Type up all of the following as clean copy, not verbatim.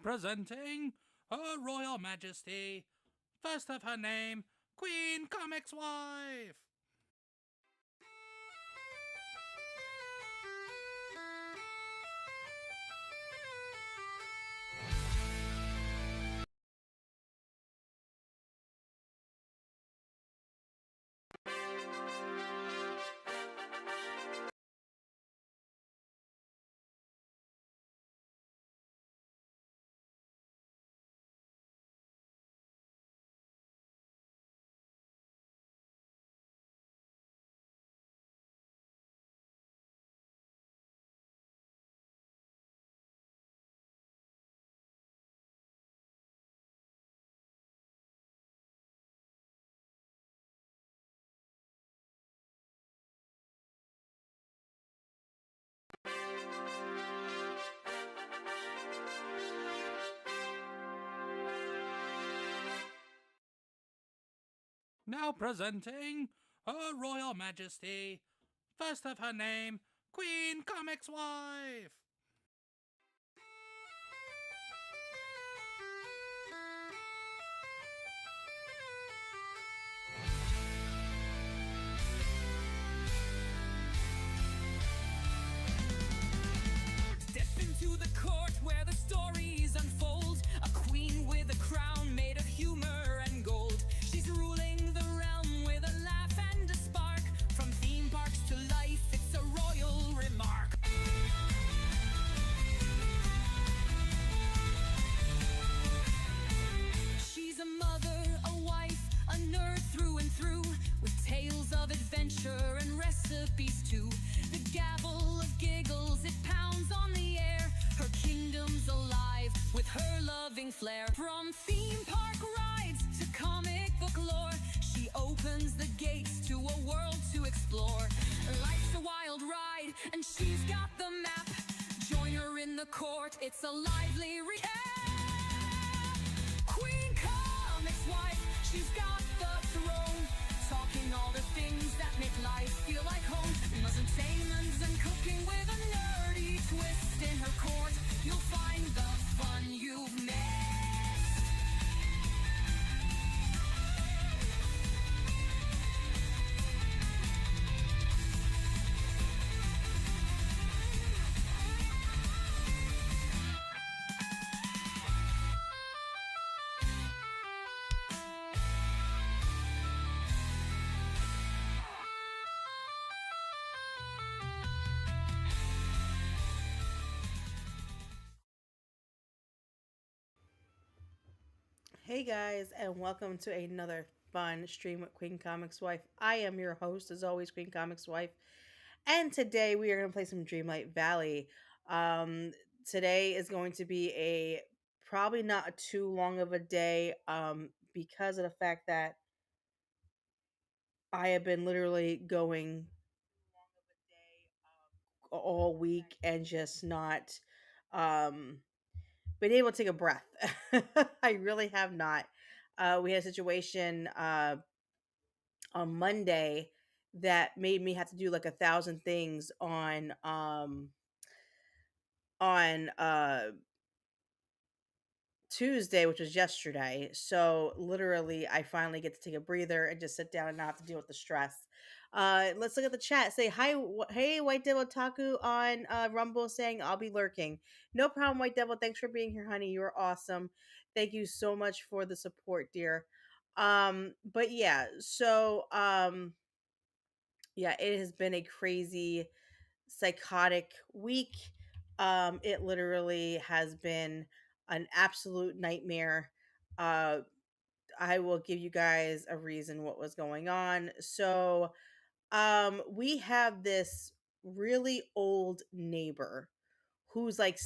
presenting Her Royal Majesty, first of her name, Queen Comix Wife. Now presenting Her Royal Majesty, first of her name, Queen Comix Wife. Step into the court where the stories unfold. A queen with a crown made of humor and gold. She's ruling the realm with a laugh and a spark. From theme parks to life, it's a royal remark. She's a mother, a wife, a nerd through and through, with tales of adventure and recipes too. The gavel of giggles, it pounds on the air. Her kingdom's alive with her loving flair. From theme park rides to comic book lore, she opens the gates to a world to explore. Life's a wild ride and she's got the map. Join her in the court, it's a lively Queen Comix Wife, she's got the throne, talking all the things that make life feel like home. Entertainment and cooking with a nerdy twist. In her court, you'll find the fun you've missed. Hey guys, and welcome to another fun stream with Queen Comix Wife. I am your host, as always, Queen Comix Wife, and today we are going to play some Dreamlight Valley. Um, Today is going to be a probably not too long of a day, because of the fact that I have been literally going all week and just not um been able to take a breath. I really have not. We had a situation on Monday that made me have to do like 1,000 things on Tuesday, which was yesterday. So literally, I finally get to take a breather and just sit down and not have to deal with the stress. Let's look at the chat. Say hi, hey, White Devil Taku on Rumble saying I'll be lurking. No problem, White Devil. Thanks for being here, honey. You're awesome. Thank you so much for the support, dear. But yeah, yeah, it has been a crazy, psychotic week. It literally has been an absolute nightmare. Uh, I will give you guys a reason what was going on. We have this really old neighbor who's like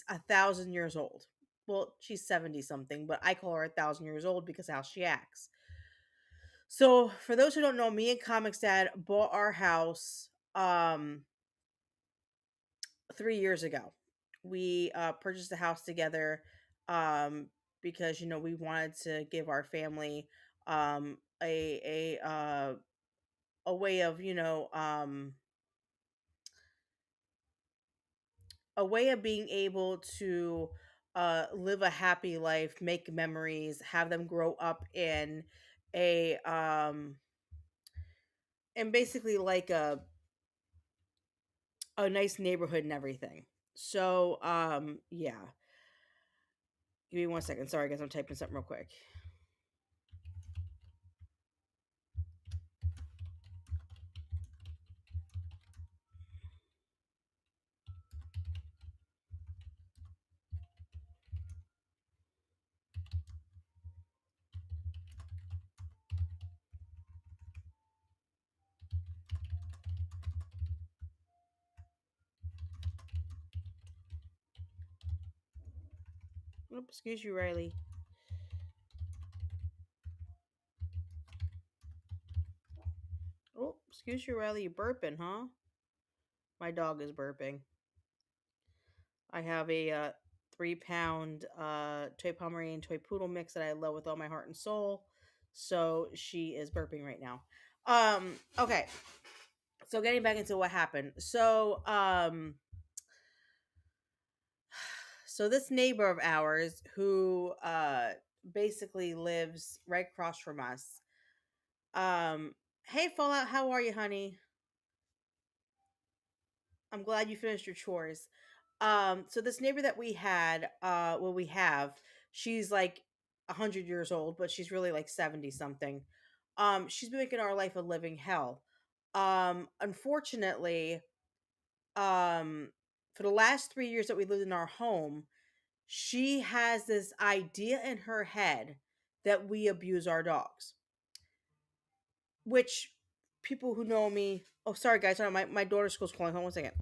1,000 years old. Well, she's 70 something, but I call her 1,000 years old because how she acts. So, for those who don't know, me and Comics Dad bought our house 3 years ago. We purchased a house together um, because we wanted to give our family um, a way of a way of being able to live a happy life, make memories, have them grow up in a and basically like a nice neighborhood and everything. So yeah. Give me 1 second. Sorry guys, I'm typing something real quick. Oh, excuse you, Riley. Oh, excuse you, Riley. You burping, huh? My dog is burping. I have a 3 pound toy Pomeranian toy poodle mix that I love with all my heart and soul. So she is burping right now. Okay. So getting back into what happened. So this neighbor of ours who basically lives right across from us. Hey Fallout, how are you, honey? I'm glad you finished your chores. So this neighbor that we had, we have, she's like 100 years old, but she's really like 70 something. She's been making our life a living hell. Unfortunately, for the last 3 years that we lived in our home, she has this idea in her head that we abuse our dogs, which people who know me. Oh, sorry guys, hold on, my daughter's school's calling. Hold on 1 second.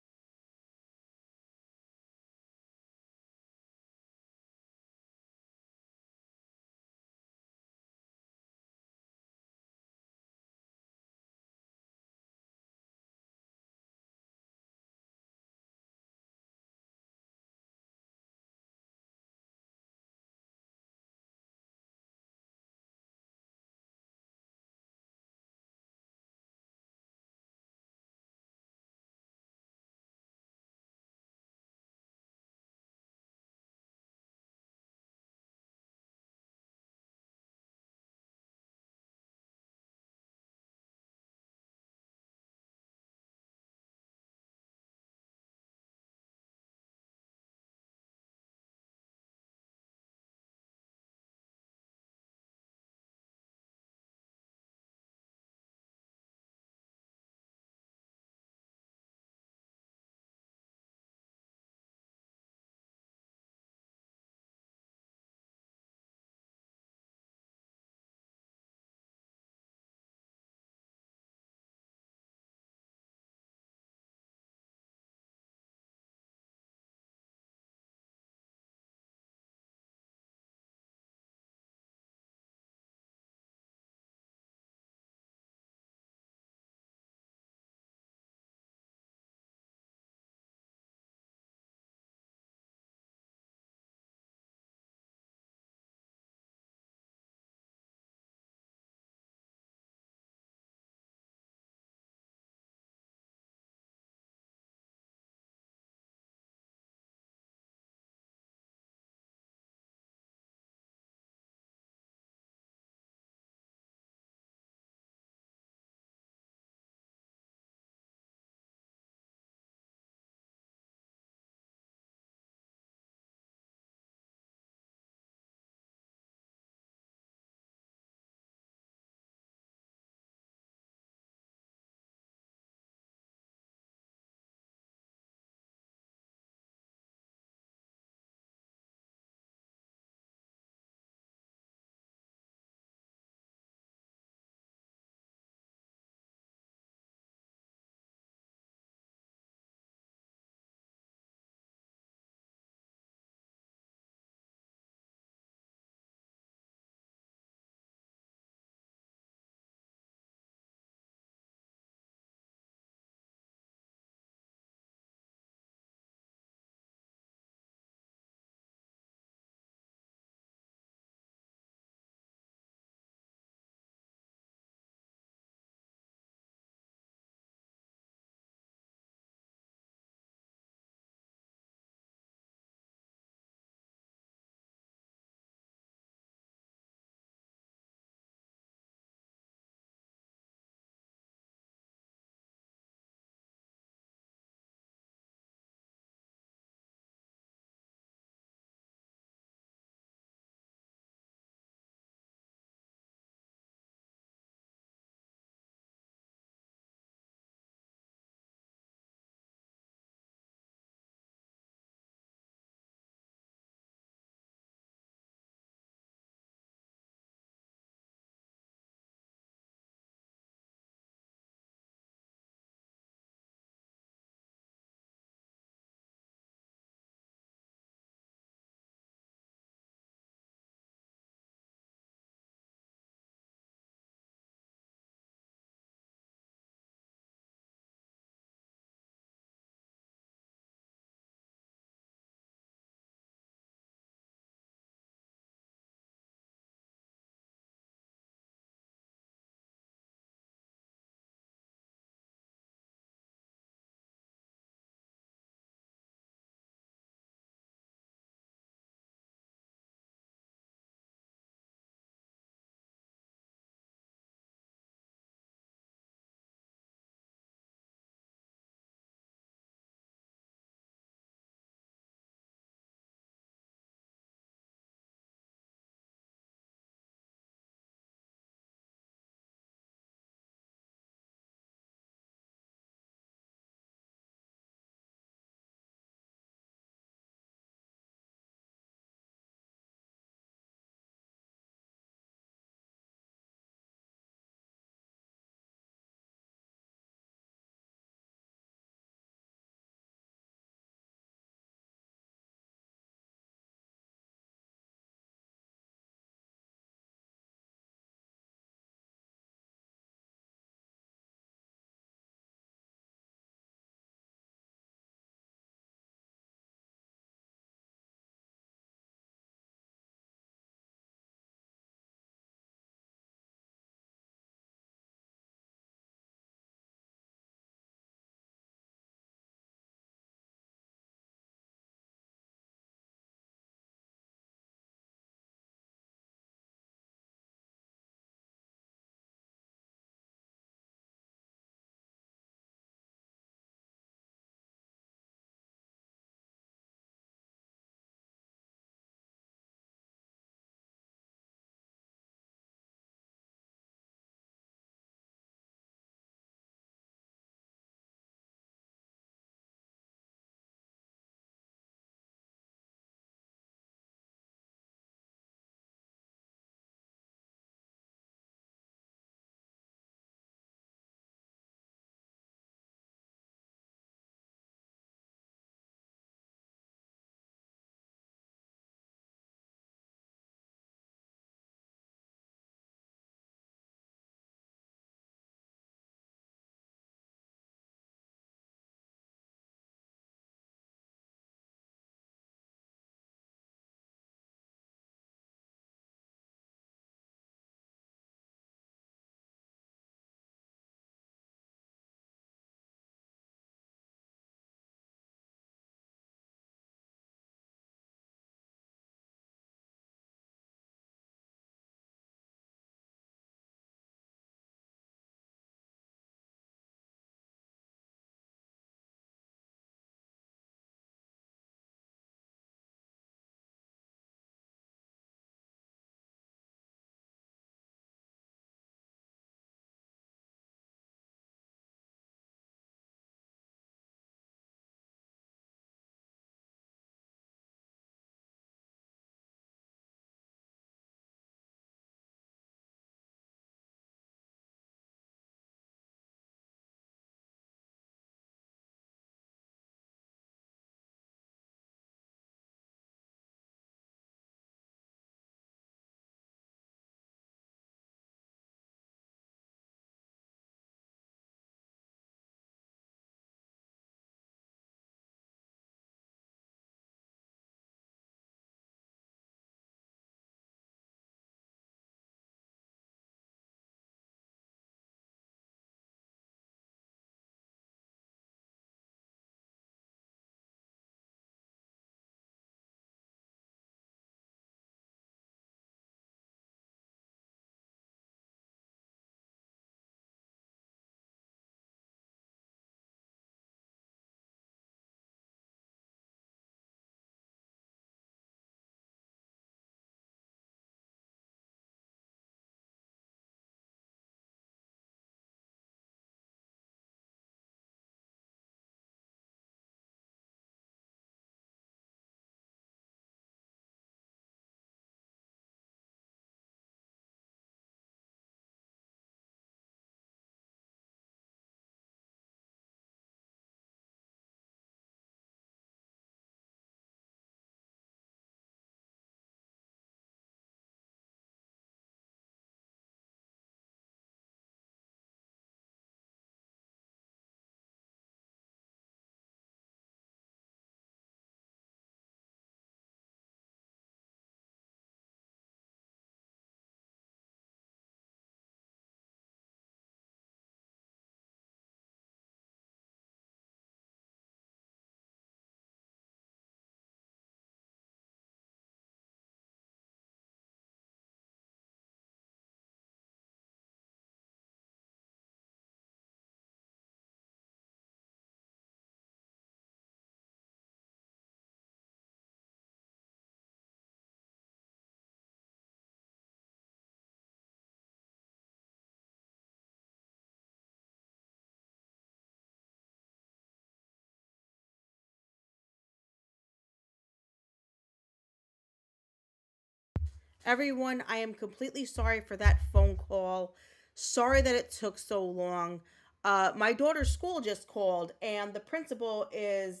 Everyone, I am completely sorry for that phone call. Sorry that it took so long. My daughter's school just called, and the principal is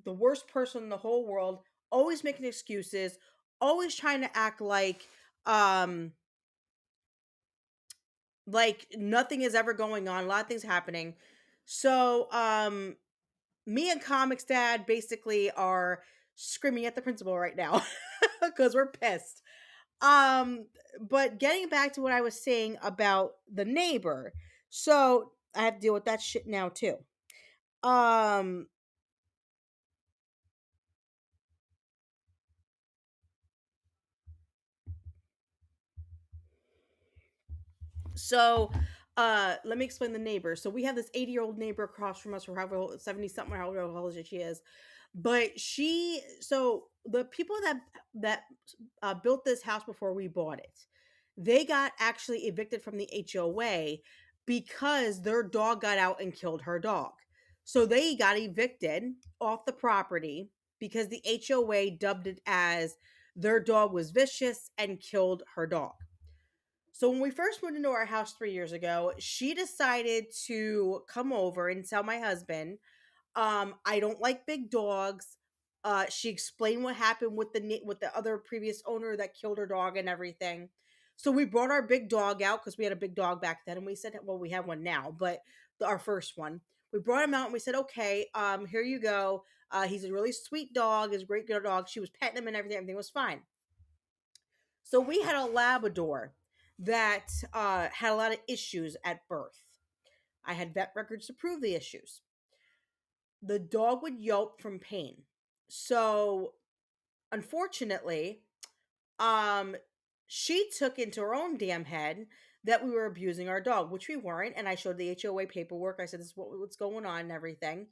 the worst person in the whole world, always making excuses, always trying to act um like nothing is ever going on, a lot of things happening. So me and Comics Dad basically are screaming at the principal right now because we're pissed. Um, but getting back to what I was saying about the neighbor, so I have to deal with that shit now too. Um, so let me explain the neighbor. So we have this 80-year-old neighbor across from us, or however 70 something, or however old she is. But so the people that built this house before we bought it, they got actually evicted from the HOA because their dog got out and killed her dog. So they got evicted off the property because the HOA dubbed it as their dog was vicious and killed her dog. So when we first moved into our house 3 years ago, she decided to come over and tell my husband, I don't like big dogs. She explained what happened with with the other previous owner that killed her dog and everything. So we brought our big dog out because we had a big dog back then, and we said, well, we have one now, but our first one. We brought him out and we said, okay, here you go. He's a really sweet dog. He's a great good dog. She was petting him and everything. Everything was fine. So we had a Labrador that had a lot of issues at birth. I had vet records to prove the issues. The dog would yelp from pain. So unfortunately, um, she took into her own damn head that we were abusing our dog, which we weren't. And I showed the HOA paperwork. I said, this is what's going on and everything.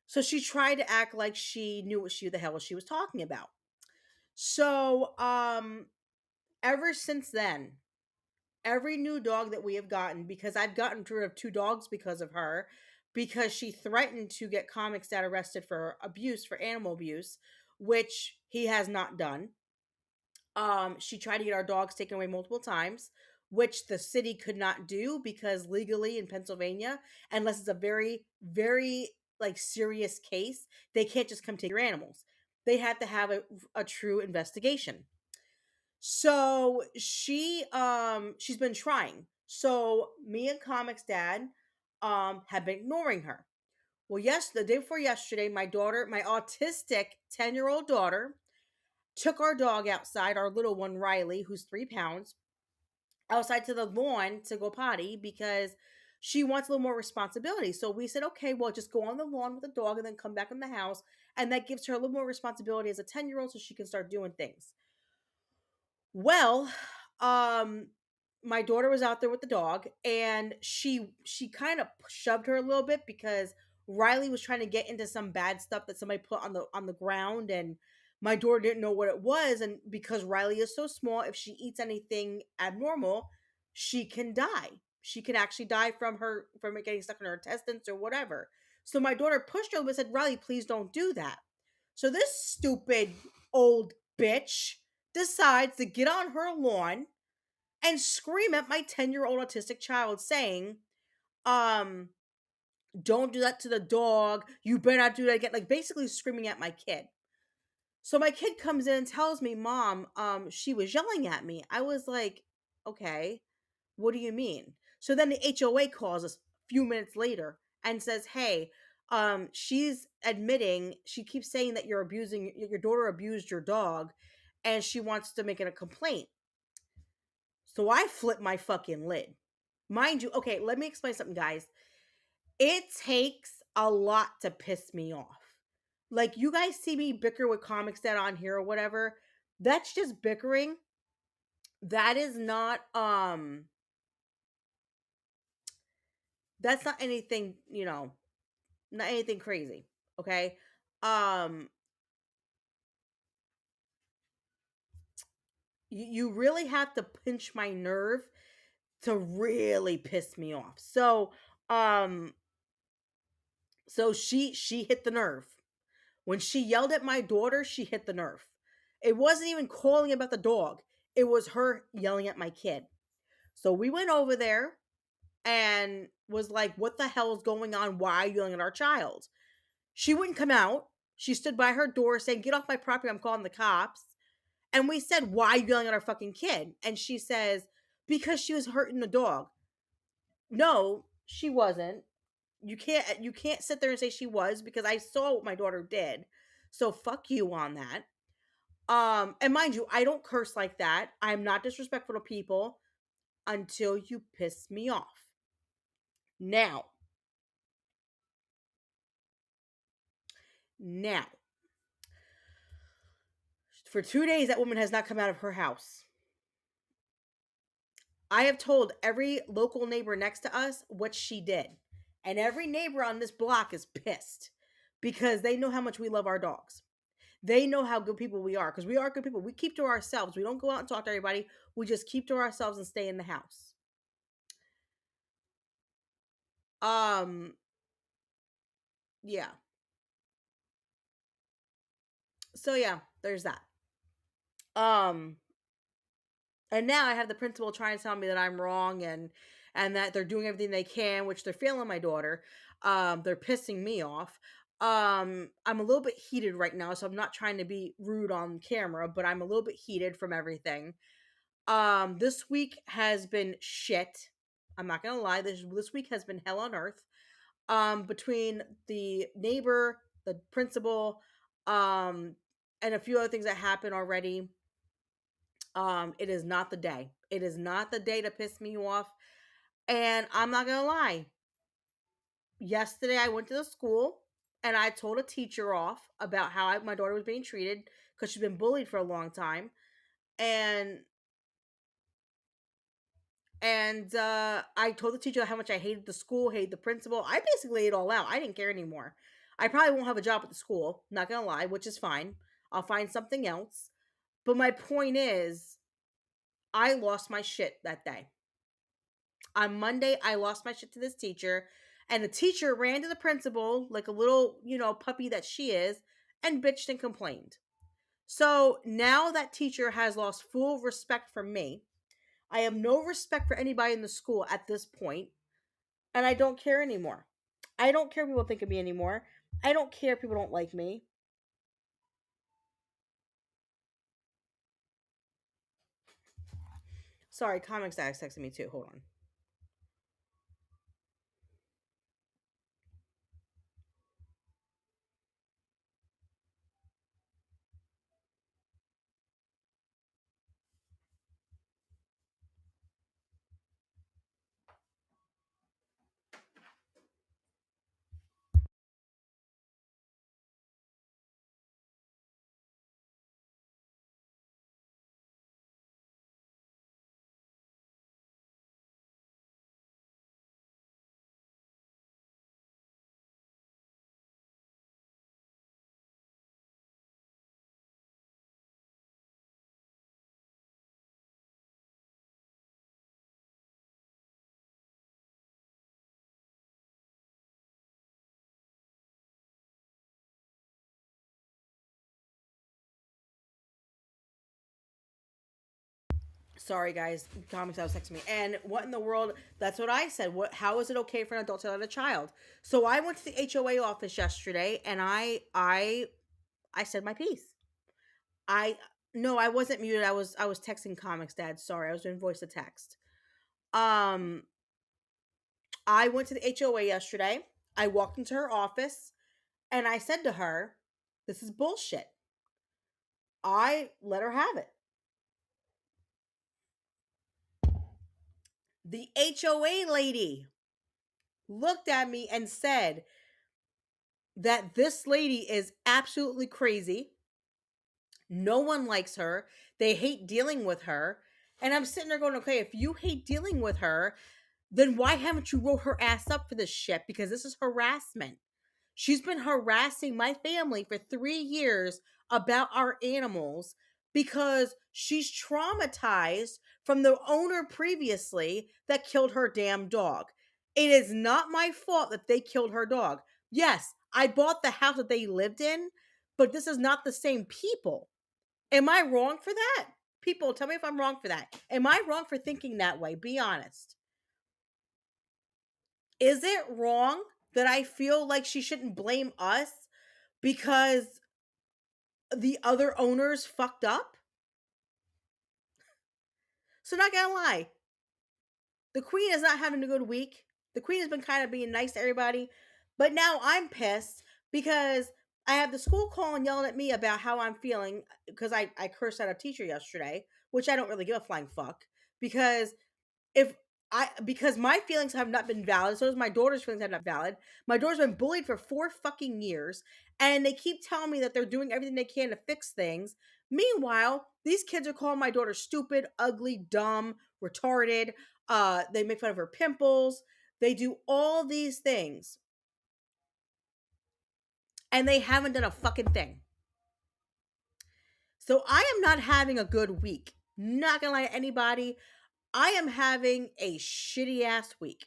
So she tried to act like she knew what the hell she was talking about. So ever since then, every new dog that we have gotten, because I've gotten rid of two dogs because of her, because she threatened to get Comics Dad arrested for abuse, for animal abuse, which he has not done. She tried to get our dogs taken away multiple times, which the city could not do because legally in Pennsylvania, unless it's a very, very like serious case, they can't just come take your animals. They have to have a true investigation. So she's been trying. So me and Comics Dad have been ignoring her. Well, yes, the day before yesterday, my daughter, my autistic 10-year-old daughter, took our dog outside, our little one Riley, who's 3 pounds, outside to the lawn to go potty because she wants a little more responsibility. So we said, okay, well, just go on the lawn with the dog and then come back in the house. And that gives her a little more responsibility as a 10-year-old so she can start doing things. Well, um, my daughter was out there with the dog, and she kind of shoved her a little bit because Riley was trying to get into some bad stuff that somebody put on the ground, and my daughter didn't know what it was, and because Riley is so small, if she eats anything abnormal, she can die. She can actually die from it getting stuck in her intestines or whatever. So my daughter pushed her and said, "Riley, please don't do that." So this stupid old bitch decides to get on her lawn and scream at my 10-year-old autistic child saying, um, don't do that to the dog. You better not do that again. Like basically screaming at my kid. So my kid comes in and tells me, Mom, she was yelling at me. I was like, okay, what do you mean? So then the HOA calls us a few minutes later and says, hey, she's admitting, she keeps saying that your daughter abused your dog and she wants to make it a complaint. So I flip my fucking lid. Mind you, okay, let me explain something, guys. It takes a lot to piss me off. Like, you guys see me bicker with Comics Dad on here or whatever. That's just bickering. That is not, that's not anything, not anything crazy. Okay. Um, you really have to pinch my nerve to really piss me off. Um, so she hit the nerve. When she yelled at my daughter, she hit the nerve. It wasn't even calling about the dog. it was her yelling at my kid. So we went over there and was like, what the hell is going on? Why are you yelling at our child? She wouldn't come out. She stood by her door saying, get off my property. I'm calling the cops. And we said, why are you yelling at our fucking kid? And she says, because she was hurting the dog. No, she wasn't. You can't sit there and say she was, because I saw what my daughter did. So fuck you on that. And mind you, I don't curse like that. I'm not disrespectful to people until you piss me off. Now, now, for 2 days, that woman has not come out of her house. I have told every local neighbor next to us what she did. And every neighbor on this block is pissed because they know how much we love our dogs. They know how good people we are, because we are good people. We keep to ourselves. We don't go out and talk to everybody. We just keep to ourselves and stay in the house. Um, yeah. So yeah, there's that. Um, and now I have the principal trying to tell me that I'm wrong, and that they're doing everything they can, which they're failing my daughter. They're pissing me off. I'm a little bit heated right now, so I'm not trying to be rude on camera, but I'm a little bit heated from everything. This week has been shit. I'm not gonna lie, this week has been hell on earth. Between the neighbor, the principal, um, and a few other things that happened already. It is not the day. It is not the day to piss me off. And I'm not gonna lie. Yesterday I went to the school and I told a teacher off about how my daughter was being treated because she's been bullied for a long time. And I told the teacher how much I hated the school, hated the principal. I basically laid it all out. I didn't care anymore. I probably won't have a job at the school, not gonna lie, which is fine. I'll find something else. But my point is, I lost my shit that day. On Monday, I lost my shit to this teacher, and the teacher ran to the principal like a little, puppy that she is, and bitched and complained. So now that teacher has lost full respect for me. I have no respect for anybody in the school at this point, and I don't care anymore. I don't care what people think of me anymore. I don't care if people don't like me. Sorry, Comics Dad's texting me too. Hold on. Sorry, guys. Comics I was texting me. And what in the world? That's what I said. What? How is it okay for an adult to yell at a child? So I went to the HOA office yesterday, and I said my piece. I No, I wasn't muted. I was texting Comics Dad. Sorry, I was doing voice to text. Um, I went to the HOA yesterday. I walked into her office, and I said to her, "This is bullshit." I let her have it. The HOA lady looked at me and said that this lady is absolutely crazy. No one likes her. They hate dealing with her. And I'm sitting there going, okay, if you hate dealing with her, then why haven't you wrote her ass up for this shit? Because this is harassment. She's been harassing my family for 3 years about our animals because she's traumatized from the owner previously that killed her damn dog. It is not my fault that they killed her dog. Yes, I bought the house that they lived in, but this is not the same people. Am I wrong for that? People, tell me if I'm wrong for that. Am I wrong for thinking that way? Be honest. Is it wrong that I feel like she shouldn't blame us because the other owners fucked up? So, not gonna lie, the queen is not having a good week. The queen has been kind of being nice to everybody, but now I'm pissed because I have the school calling yelling at me about how I'm feeling because I cursed out a teacher yesterday, which I don't really give a flying fuck because if because my feelings have not been valid, so does my daughter's feelings have not valid. My daughter's been bullied for 4 fucking years, and they keep telling me that they're doing everything they can to fix things. Meanwhile, these kids are calling my daughter stupid, ugly, dumb, retarded. They make fun of her pimples. They do all these things, and they haven't done a fucking thing. So I am not having a good week. Not gonna lie to anybody. I am having a shitty ass week.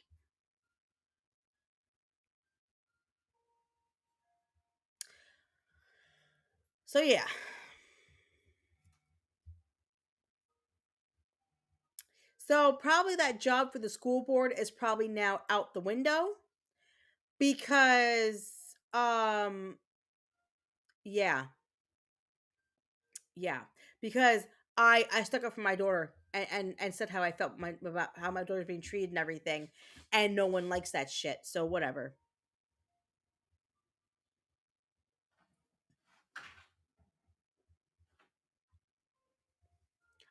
So yeah. So probably that job for the school board is probably now out the window because yeah, yeah, because I stuck up for my daughter and said how I felt about how my daughter's being treated and everything, and no one likes that shit. So whatever.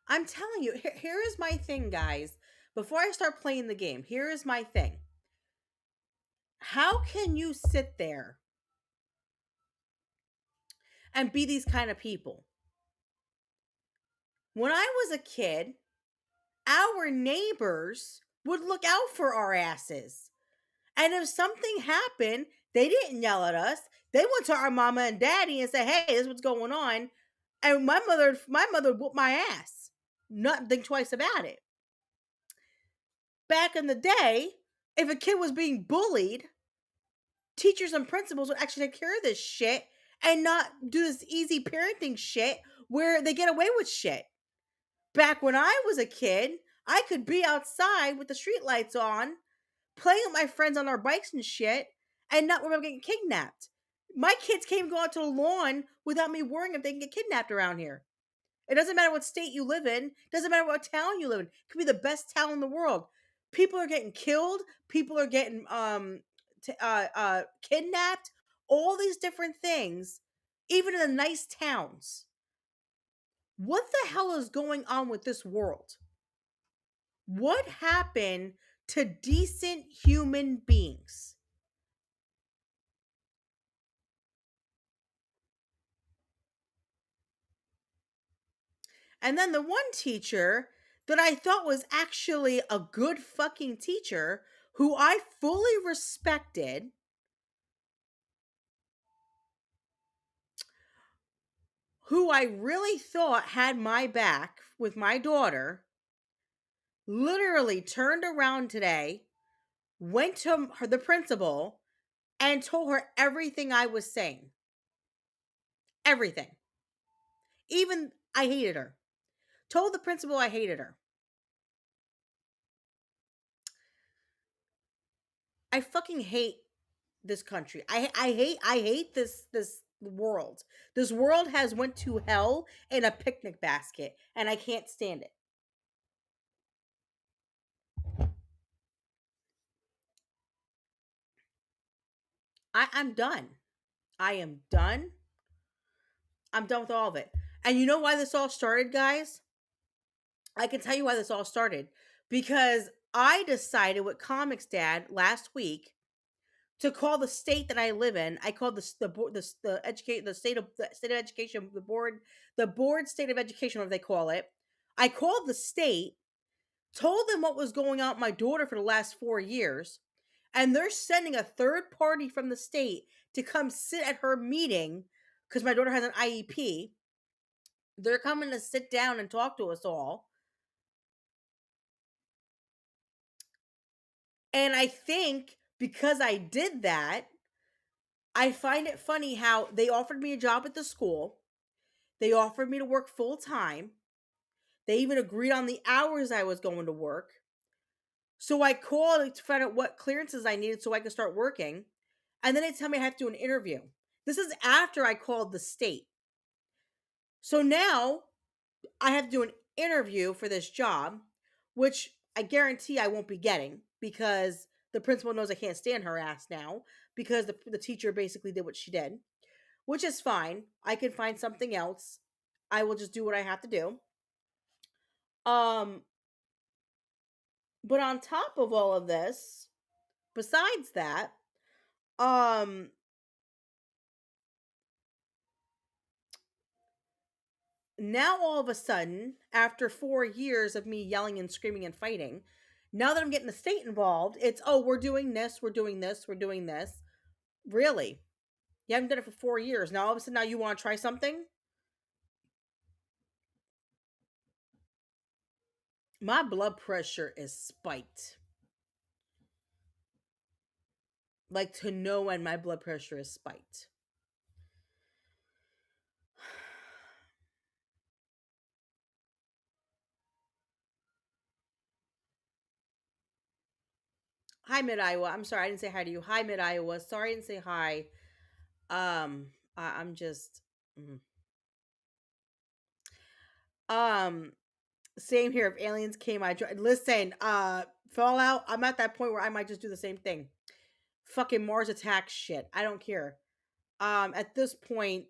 I'm telling you, here is my thing, guys. Before I start playing the game, here is my thing. How can you sit there and be these kind of people? When I was a kid, our neighbors would look out for our asses. And if something happened, they didn't yell at us. They went to our mama and daddy and said, "Hey, this is what's going on." And my mother whooped my ass. Not think twice about it. Back in the day, if a kid was being bullied, teachers and principals would actually take care of this shit and not do this easy parenting shit where they get away with shit. Back when I was a kid, I could be outside with the street lights on, playing with my friends on our bikes and shit, and not worry about getting kidnapped. My kids can't go out to the lawn without me worrying if they can get kidnapped around here. It doesn't matter what state you live in. It doesn't matter what town you live in. It could be the best town in the world. People are getting killed. People are getting kidnapped. All these different things, even in the nice towns. What the hell is going on with this world? What happened to decent human beings? And then the one teacher that I thought was actually a good fucking teacher, who I fully respected, who I really thought had my back with my daughter, literally turned around today, went to the principal, and told her everything I was saying. Everything. Even I hated her. Told the principal I hated her. I fucking hate this country. I hate this world. This world has went to hell in a picnic basket, and I can't stand it. I'm done. I am done. I'm done with all of it. And you know why this all started, guys? I can tell you why this all started. Because I decided with Comics Dad last week to call the state that I live in. I called the board the state of education, the board state of education, whatever they call it. I called the state, told them what was going on with my daughter for the last 4 years, and they're sending a third party from the state to come sit at her meeting because my daughter has an IEP. They're coming to sit down and talk to us all. And I think because I did that, I find it funny how they offered me a job at the school. They offered me to work full time. They even agreed on the hours I was going to work. So I called to find out what clearances I needed so I could start working. And then they tell me I have to do an interview. This is after I called the state. So now I have to do an interview for this job, which I guarantee I won't be getting because the principal knows I can't stand her ass now because the teacher basically did what she did, which is fine. I can find something else. I will just do what I have to do. Um, but on top of all of this, besides that, um, now all of a sudden, after 4 years of me yelling and screaming and fighting, now that I'm getting the state involved, it's, oh, we're doing this, we're doing this, we're doing this. Really? You haven't done it for 4 years. Now all of a sudden now you want to try something? My blood pressure is spiked. Like to know when my blood pressure is spiked. Hi, Mid Iowa. I'm sorry, I didn't say hi to you. Hi, Mid Iowa. Sorry, I didn't say hi. I'm just. mm. Um, Same here. If aliens came, I listen. Fallout. I'm at that point where I might just do the same thing. Fucking Mars attack shit. I don't care. At this point,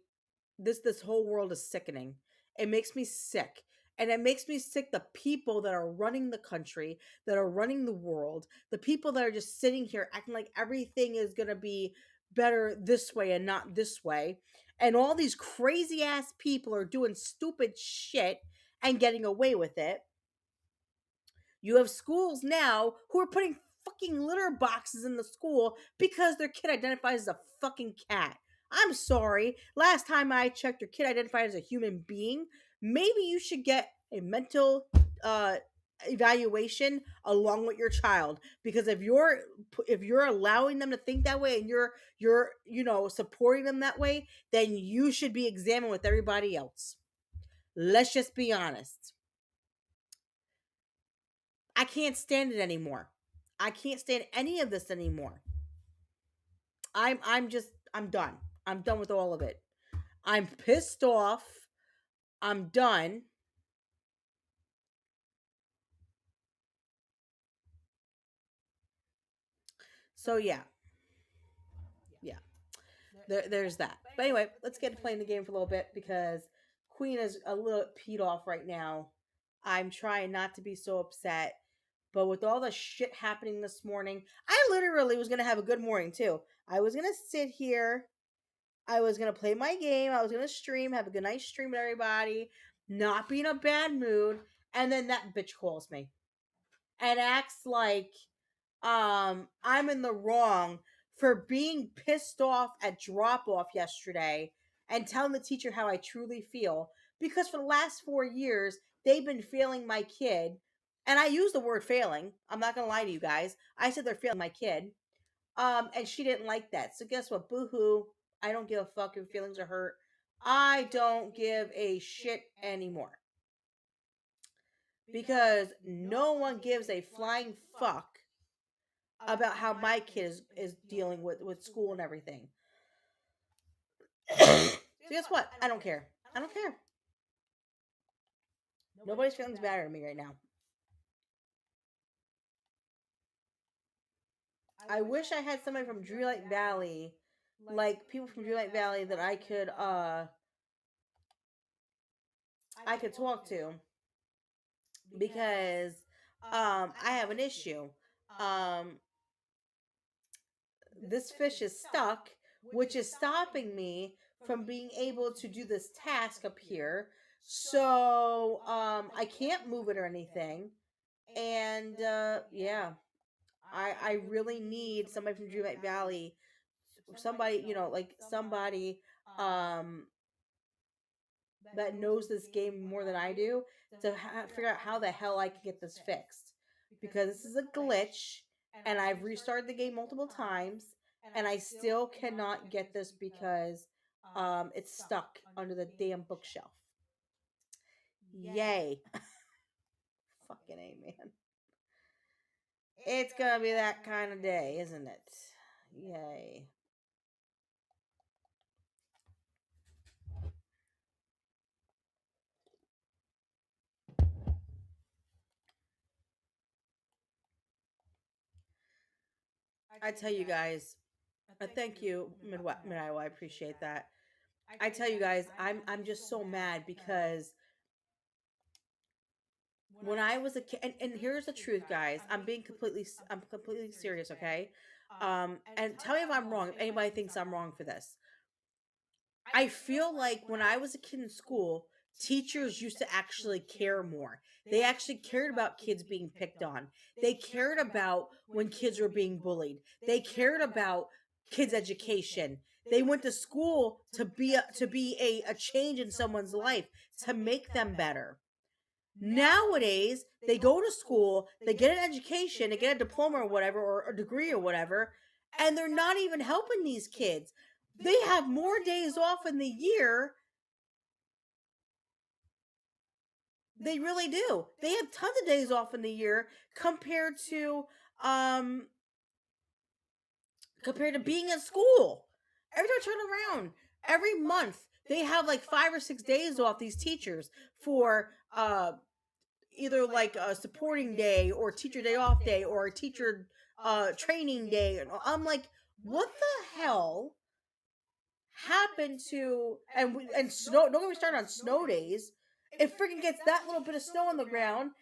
this whole world is sickening. It makes me sick. And it makes me sick the people that are running the country, that are running the world, the people that are just sitting here acting like everything is going to be better this way and not this way. And all these crazy ass people are doing stupid shit and getting away with it. You have schools now who are putting fucking litter boxes in the school because their kid identifies as a fucking cat. I'm sorry. Last time I checked, your kid identified as a human being. Maybe you should get a mental uh evaluation along with your child, because if you're allowing them to think that way and you're supporting them that way, then you should be examined with everybody else. Let's just be honest. I can't stand it anymore. I can't stand any of this anymore. I'm done. I'm done with all of it. I'm pissed off. I'm done. So yeah. There's that. But anyway, let's get to playing the game for a little bit because Queen is a little peed off right now. I'm trying not to be so upset, but with all the shit happening this morning, I literally was gonna have a good morning too. I was gonna sit here, I was gonna play my game. I was gonna stream, have a good night stream with everybody, not be in a bad mood, and then that bitch calls me and acts like I'm in the wrong for being pissed off at drop off yesterday and telling the teacher how I truly feel, because for the last 4 years they've been failing my kid, and I use the word failing. I'm not gonna lie to you guys. I said they're failing my kid, and she didn't like that. So guess what? Boo hoo. I don't give a fuck if feelings are hurt. I don't give a shit anymore. Because no one gives a flying fuck about how my kid is dealing with school and everything. So guess what? I don't care. I don't care. Nobody's feelings matter to me right now. I wish I had somebody from Dreamlight Valley, like people from Dreamlight Valley that I could talk to, because I have an issue. Um this fish is stuck, which is stopping me from being able to do this task up here. So I can't move it or anything. And yeah, I really need somebody from Dreamlight Valley, somebody, like somebody um that knows this game more than I do, to figure out how the hell I can get this fixed, because this is a glitch and I've restarted the game multiple times and I still cannot get this because it's stuck under the damn bookshelf. Yay. Fucking A, man. It's gonna be that kind of day, isn't it? Yay. I tell you guys, thank you, Midway. I appreciate that. I tell you guys, I'm just so mad because when I was a kid, and here's the truth, guys. I'm completely serious, okay? And tell me if I'm wrong. If anybody thinks I'm wrong for this, I feel like when I was a kid in school, teachers used to actually care more. They actually cared about kids being picked on. They cared about when kids were being bullied. They cared about kids' education. They went to school to be a change in someone's life, to make them better. Nowadays, they go to school, they get an education, they get a diploma or whatever, or a degree or whatever, and they're not even helping these kids. They have more days off in the year. They really do. They have tons of days off in the year um compared to being in school. Every time I turn around, every month they have like 5 or 6 days off, these teachers, for either like a supporting day or teacher day off day or a teacher training day. And I'm like, what the hell happened to, and snow, don't get me started on snow days. It freaking gets that little bit of snow on the ground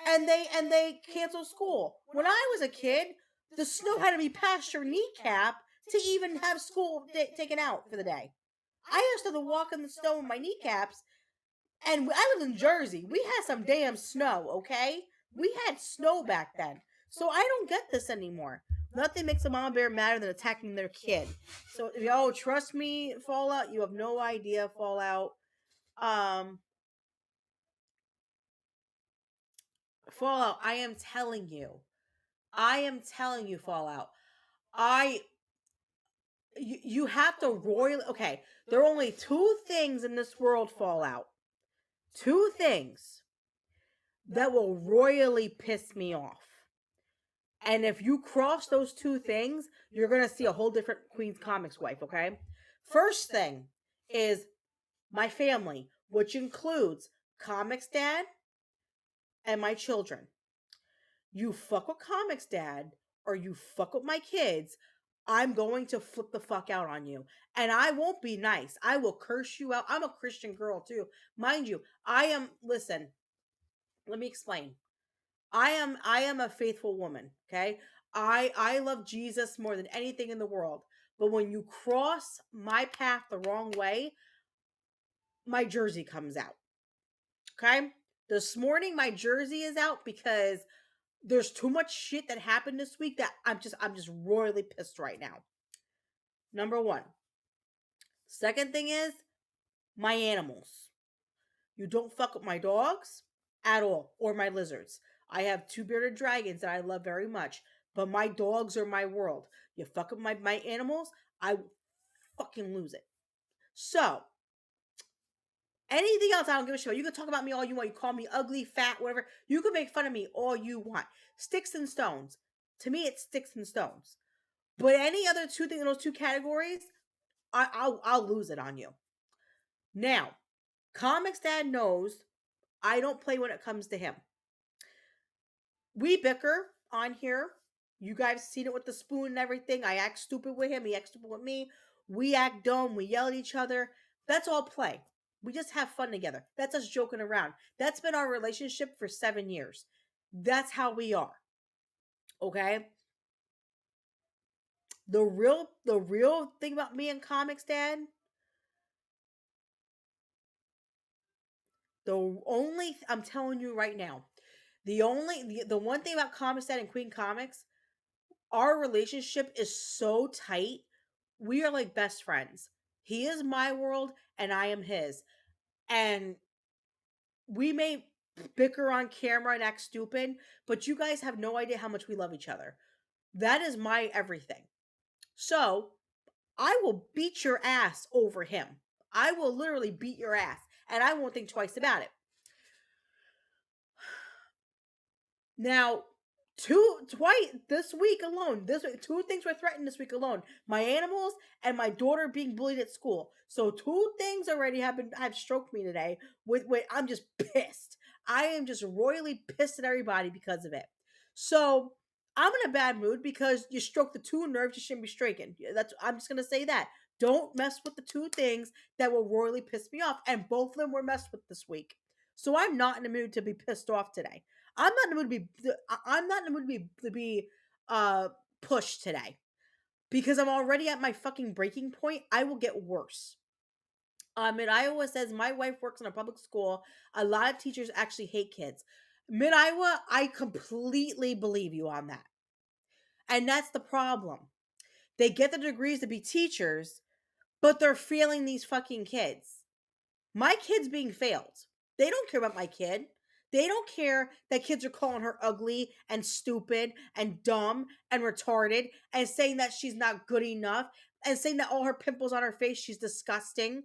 and they cancel school. When I was a kid, the snow had to be past your kneecap to even have school taken out for the day. I used to walk in the snow with my kneecaps. And I was in Jersey. We had some damn snow, okay? We had snow back then. So I don't get this anymore. Nothing makes a mama bear madder than attacking their kid. So, trust me, Fallout, you have no idea, Fallout. Fallout, I am telling you. Fallout. You have to royally, okay, there are only two things in this world, Fallout. Two things that will royally piss me off. And if you cross those two things, you're going to see a whole different Queen Comix Wife, okay? First thing is my family, which includes Comix Dad and my children. You fuck with Comix Dad or you fuck with my kids, I'm going to flip the fuck out on you. And I won't be nice. I will curse you out. I'm a Christian girl too. Mind you, listen, let me explain. I am a faithful woman, okay? I love Jesus more than anything in the world. But when you cross my path the wrong way, my jersey comes out. Okay? This morning my jersey is out because there's too much shit that happened this week that I'm just royally pissed right now. Number 1. Second thing is my animals. You don't fuck with my dogs at all, or my lizards. I have 2 bearded dragons that I love very much, but my dogs are my world. You fuck with my animals, I fucking lose it. So, anything else, I don't give a shit about. You can talk about me all you want. You call me ugly, fat, whatever. You can make fun of me all you want. Sticks and stones. To me, it's sticks and stones. But any other two things in those two categories, I'll lose it on you. Now, Comix Dad knows I don't play when it comes to him. We bicker on here. You guys seen it with the spoon and everything. I act stupid with him. He acts stupid with me. We act dumb. We yell at each other. That's all play. We just have fun together. That's us joking around. That's been our relationship for 7 years. That's how we are. Okay? The real thing about me and Comix Dad, I'm telling you right now, the one thing about Comix Dad and Queen Comix, our relationship is so tight. We are like best friends. He is my world and I am his. And we may bicker on camera and act stupid, but you guys have no idea how much we love each other. That is my everything. So, I will beat your ass over him. I will literally beat your ass, and I won't think twice about it. Now, two twice this week alone, this two things were threatened this week alone: my animals and my daughter being bullied at school. So two things already have stroked me today. With I'm just pissed. I am just royally pissed at everybody because of it. So I'm in a bad mood because you stroked the two nerves you shouldn't be striking. That's I'm just gonna say that. Don't mess with the two things that will royally piss me off, and both of them were messed with this week. So I'm not in the mood to be pissed off today. I'm not in the mood to be. I'm not in the mood to be uh pushed today because I'm already at my fucking breaking point. I will get worse. Mid Iowa says my wife works in a public school. A lot of teachers actually hate kids. Mid Iowa, I completely believe you on that, and that's the problem. They get the degrees to be teachers, but they're failing these fucking kids. My kid's being failed. They don't care about my kid. They don't care that kids are calling her ugly and stupid and dumb and retarded and saying that she's not good enough and saying that all her pimples on her face, she's disgusting.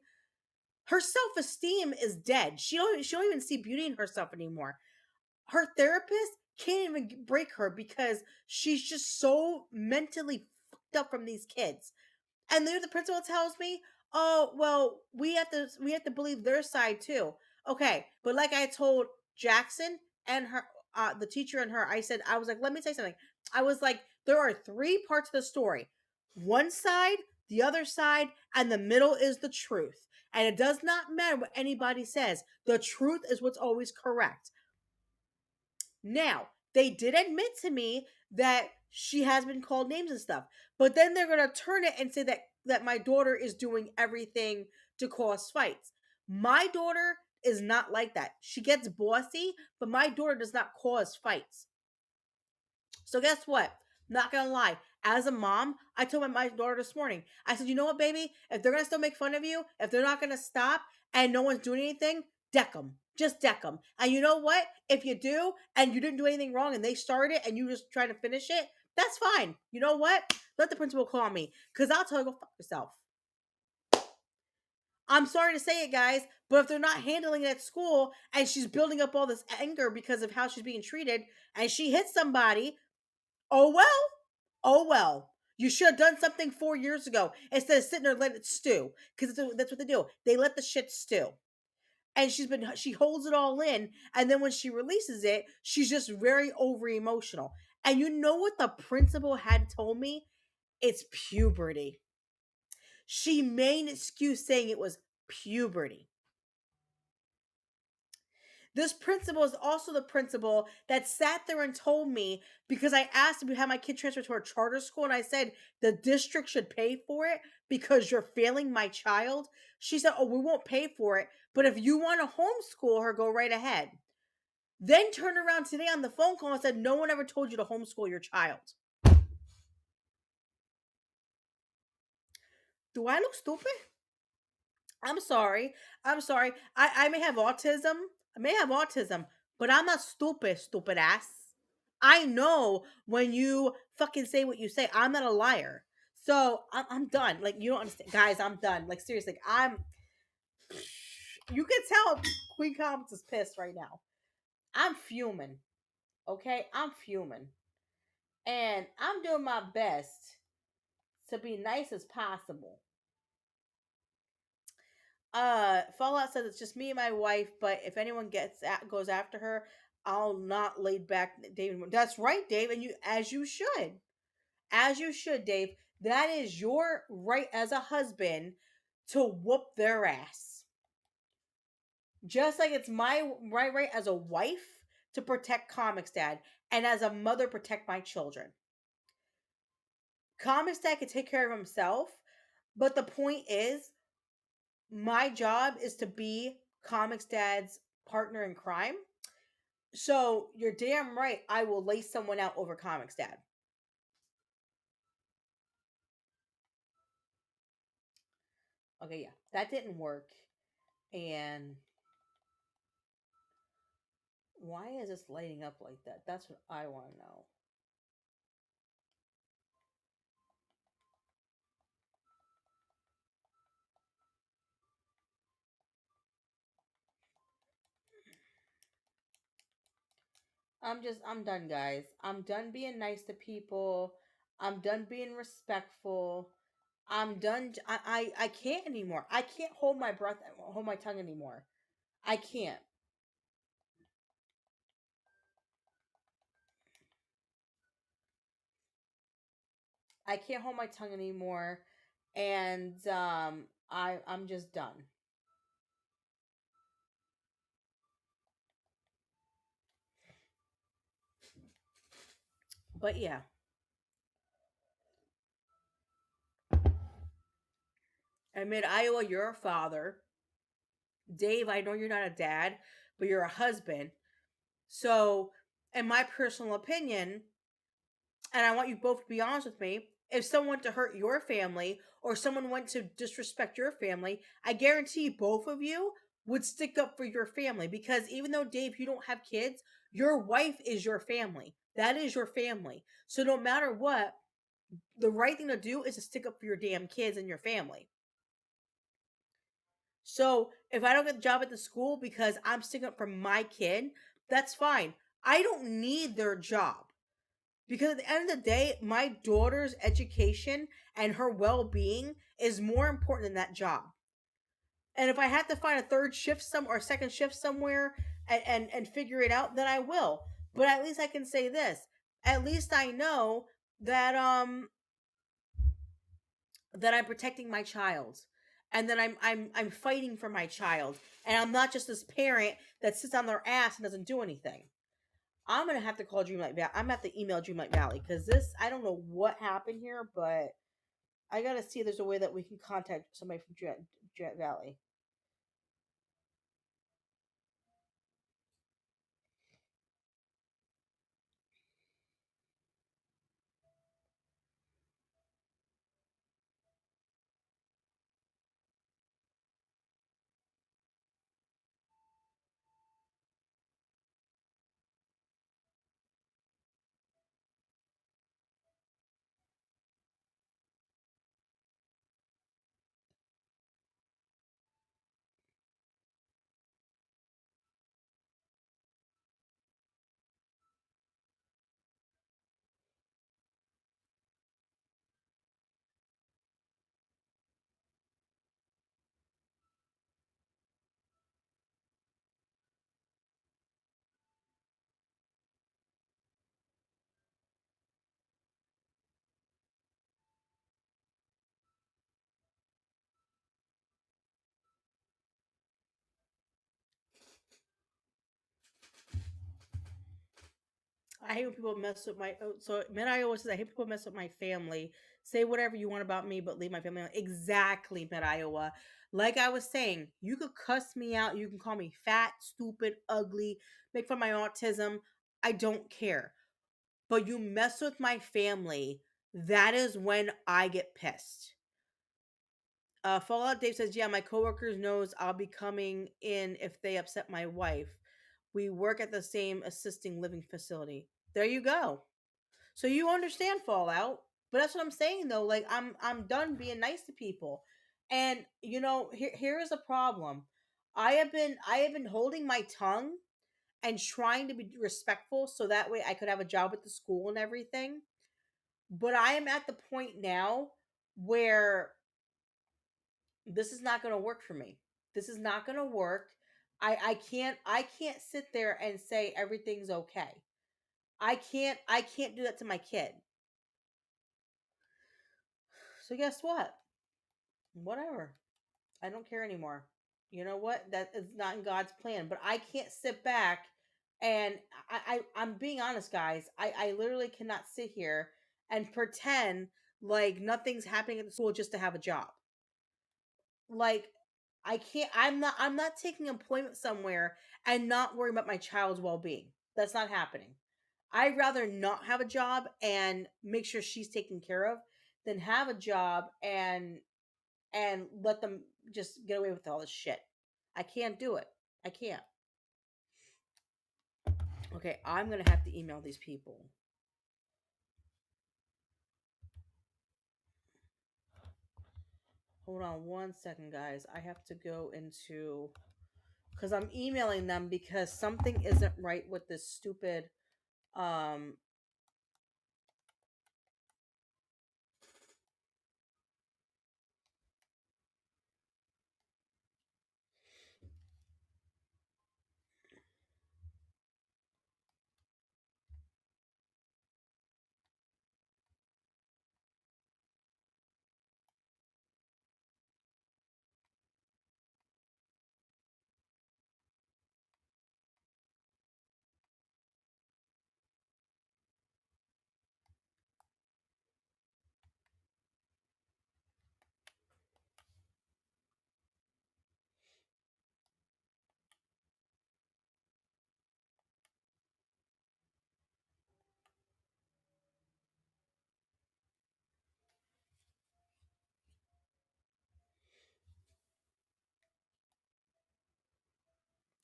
Her self-esteem is dead. She don't even see beauty in herself anymore. Her therapist can't even break her because she's just so mentally fucked up from these kids. And then the principal tells me, "Oh, well, we have to believe their side too." Okay, but like I told Jackson and her, the teacher and her, I was like, "Let me say something." I was like, "There are three parts of the story: one side, the other side, and the middle is the truth. And it does not matter what anybody says. The truth is what's always correct." Now, they did admit to me that she has been called names and stuff, but then they're going to turn it and say that my daughter is doing everything to cause fights. My daughter is not like that. She gets bossy, but my daughter does not cause fights. So guess what? Not gonna lie. As a mom, I told my daughter this morning. I said, "You know what, baby? If they're gonna still make fun of you, if they're not gonna stop, and no one's doing anything, deck them. Just deck them. And you know what? If you do, and you didn't do anything wrong, and they started, and you just try to finish it, that's fine. You know what? Let the principal call me, cause I'll tell her go fuck yourself." I'm sorry to say it, guys, but if they're not handling it at school, and she's building up all this anger because of how she's being treated, and she hits somebody, oh well. Oh well. You should have done something 4 years ago instead of sitting there and letting it stew. Because that's what they do. They let the shit stew. And she holds it all in. And then when she releases it, she's just very over emotional. And you know what the principal had told me? It's puberty. She made an excuse saying it was puberty. This principal is also the principal that sat there and told me, because I asked to have my kid transferred to a charter school and I said the district should pay for it because you're failing my child. She said, "Oh, we won't pay for it, but if you want to homeschool her, go right ahead." Then turned around today on the phone call and said, "No one ever told you to homeschool your child." Do I look stupid? I'm sorry. I'm sorry. I may have autism. I may have autism, but I'm not stupid, stupid ass. I know when you fucking say what you say. I'm not a liar. So I'm done. Like, you don't understand. Guys, I'm done. Like, seriously, you can tell Queen Comix is pissed right now. I'm fuming. Okay? I'm fuming. And I'm doing my best to be nice as possible. Fallout says it's just me and my wife, but if anyone goes after her, I'll not laid back David. That's right, Dave, and you should. As you should, Dave. That is your right as a husband to whoop their ass. Just like it's my right as a wife to protect Comics Dad, and as a mother protect my children. Comics Dad can take care of himself, but the point is, my job is to be Comics Dad's partner in crime. So you're damn right. I will lay someone out over Comics Dad. Okay, yeah, that didn't work. And why is this lighting up like that? That's what I want to know. I'm done, guys. I'm done being nice to people. I'm done being respectful. I'm done. I can't anymore. I can't hold my breath, hold my tongue anymore. I can't. I can't hold my tongue anymore, and I'm just done. But yeah, admit Iowa, you're a father. Dave, I know you're not a dad, but you're a husband. So, in my personal opinion, and I want you both to be honest with me, if someone went to hurt your family or someone went to disrespect your family, I guarantee both of you would stick up for your family because even though Dave, you don't have kids, your wife is your family. That is your family. So no matter what, the right thing to do is to stick up for your damn kids and your family. So if I don't get the job at the school because I'm sticking up for my kid, that's fine. I don't need their job. Because at the end of the day, my daughter's education and her well being is more important than that job. And if I have to find a third shift some or a second shift somewhere and figure it out, then I will. But at least I can say this. At least I know that that I'm protecting my child. And that I'm fighting for my child. And I'm not just this parent that sits on their ass and doesn't do anything. I'm gonna have to call Dreamlight Valley. I'm gonna have to email Dreamlight Valley because this I don't know what happened here, but I gotta see if there's a way that we can contact somebody from Dreamlight Valley. I hate when people mess with my. So Mid Iowa says I hate people mess with my family. Say whatever you want about me, but leave my family alone. Exactly, Mid Iowa. Like I was saying, you could cuss me out. You can call me fat, stupid, ugly, make fun of my autism. I don't care. But you mess with my family, that is when I get pissed. Fallout Dave says, "Yeah, my coworkers knows I'll be coming in if they upset my wife. We work at the same assisting living facility." There you go. So you understand Fallout, but that's what I'm saying though. Like I'm done being nice to people, and here is a problem. I have been holding my tongue and trying to be respectful so that way I could have a job at the school and everything. But I am at the point now where this is not going to work for me. This is not going to work. I can't sit there and say everything's okay. I can't do that to my kid. So guess what? Whatever. I don't care anymore. You know what? That is not in God's plan. But I can't sit back and I'm being honest, guys. I literally cannot sit here and pretend like nothing's happening at the school just to have a job. Like I can't I'm not taking employment somewhere and not worrying about my child's well-being. That's not happening. I'd rather not have a job and make sure she's taken care of than have a job and let them just get away with all this shit. I can't do it. I can't. Okay, I'm gonna have to email these people. Hold on 1 second, guys. I have to go into because I'm emailing them because something isn't right with this stupid. Um,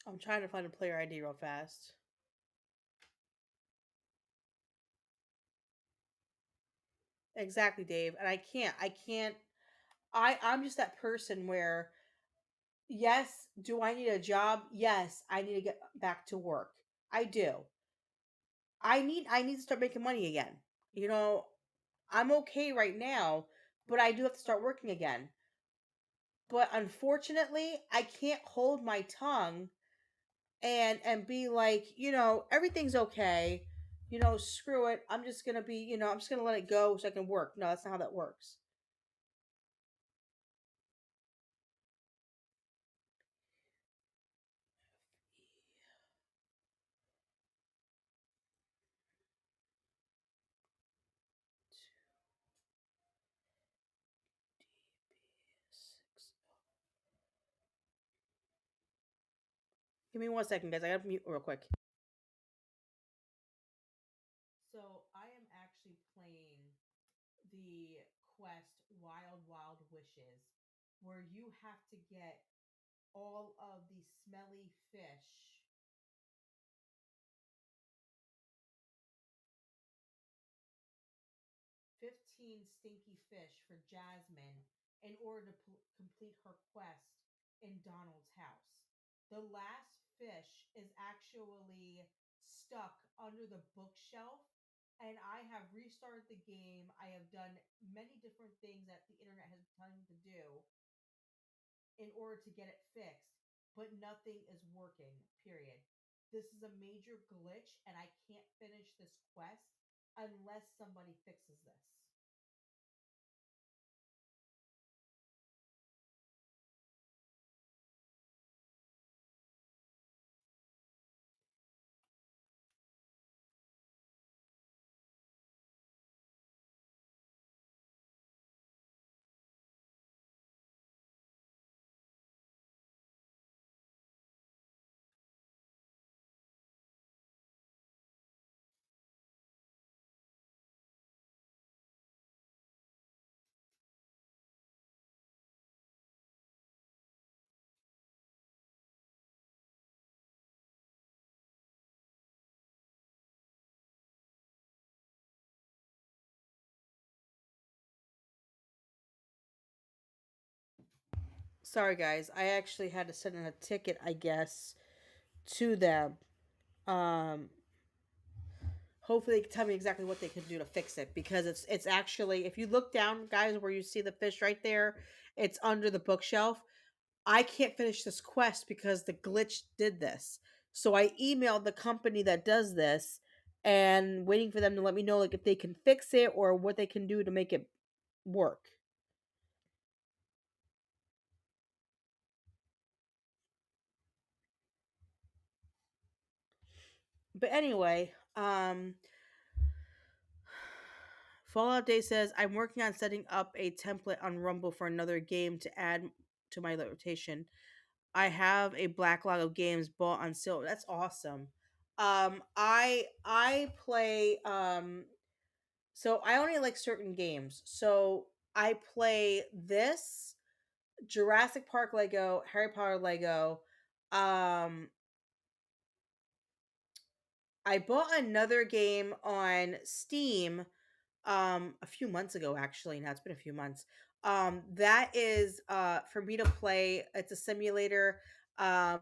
I'm trying to find a player ID real fast. Exactly, Dave. And I can't. I'm just that person where yes, do I need a job? Yes, I need to get back to work. I do. I need to start making money again. You know, I'm okay right now, but I do have to start working again. But unfortunately, I can't hold my tongue and be like, everything's okay. Screw it. I'm just going to be, I'm just going to let it go so I can work. No, that's not how that works. Give me 1 second, guys. I got to mute real quick. So I am actually playing the quest Wild Wild Wishes, where you have to get all of the smelly fish, 15 stinky fish for Jasmine in order to complete her quest in Donald's house. The last fish is actually stuck under the bookshelf, and I have restarted the game. I have done many different things that the internet has telling me to do in order to get it fixed, but nothing is working, period. This is a major glitch, and I can't finish this quest unless somebody fixes this. Sorry, guys. I actually had to send in a ticket, I guess, to them. Um, Hopefully, they can tell me exactly what they can do to fix it because it's actually, if you look down, guys, where you see the fish right there, it's under the bookshelf. I can't finish this quest because the glitch did this. So I emailed the company that does this and waiting for them to let me know like if they can fix it or what they can do to make it work. But anyway, Fallout Day says I'm working on setting up a template on Rumble for another game to add to my rotation. I have a backlog of games bought on sale. That's awesome. I play so I only like certain games. So I play this Jurassic Park Lego, Harry Potter Lego. Um I bought another game on Steam a few months ago actually. Now it's been a few months. That is for me to play. It's a simulator that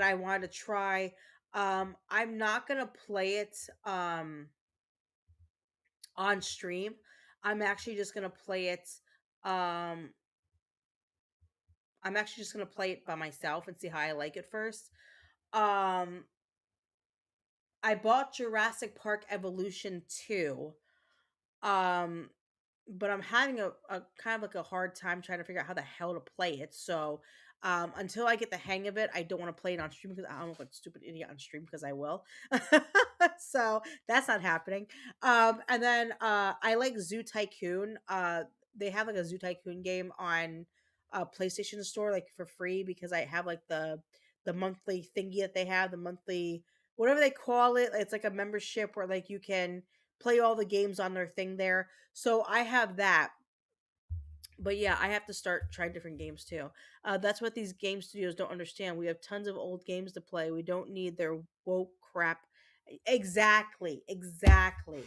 I wanted to try. I'm not gonna play it on stream. I'm actually just gonna play it. Um, I'm actually just gonna play it by myself and see how I like it first. Um, I bought Jurassic Park Evolution 2. Um, but I'm having a kind of like a hard time trying to figure out how the hell to play it. So until I get the hang of it, I don't want to play it on stream because I don't look like a stupid idiot on stream because I will. So that's not happening. And then I like Zoo Tycoon. They have like a Zoo Tycoon game on PlayStation Store like for free because I have like the monthly thingy that they have, the monthly whatever they call it. It's like a membership where like you can play all the games on their thing there. So I have that. But yeah, I have to start trying different games too. That's what these game studios don't understand. We have tons of old games to play. We don't need their woke crap. Exactly, exactly.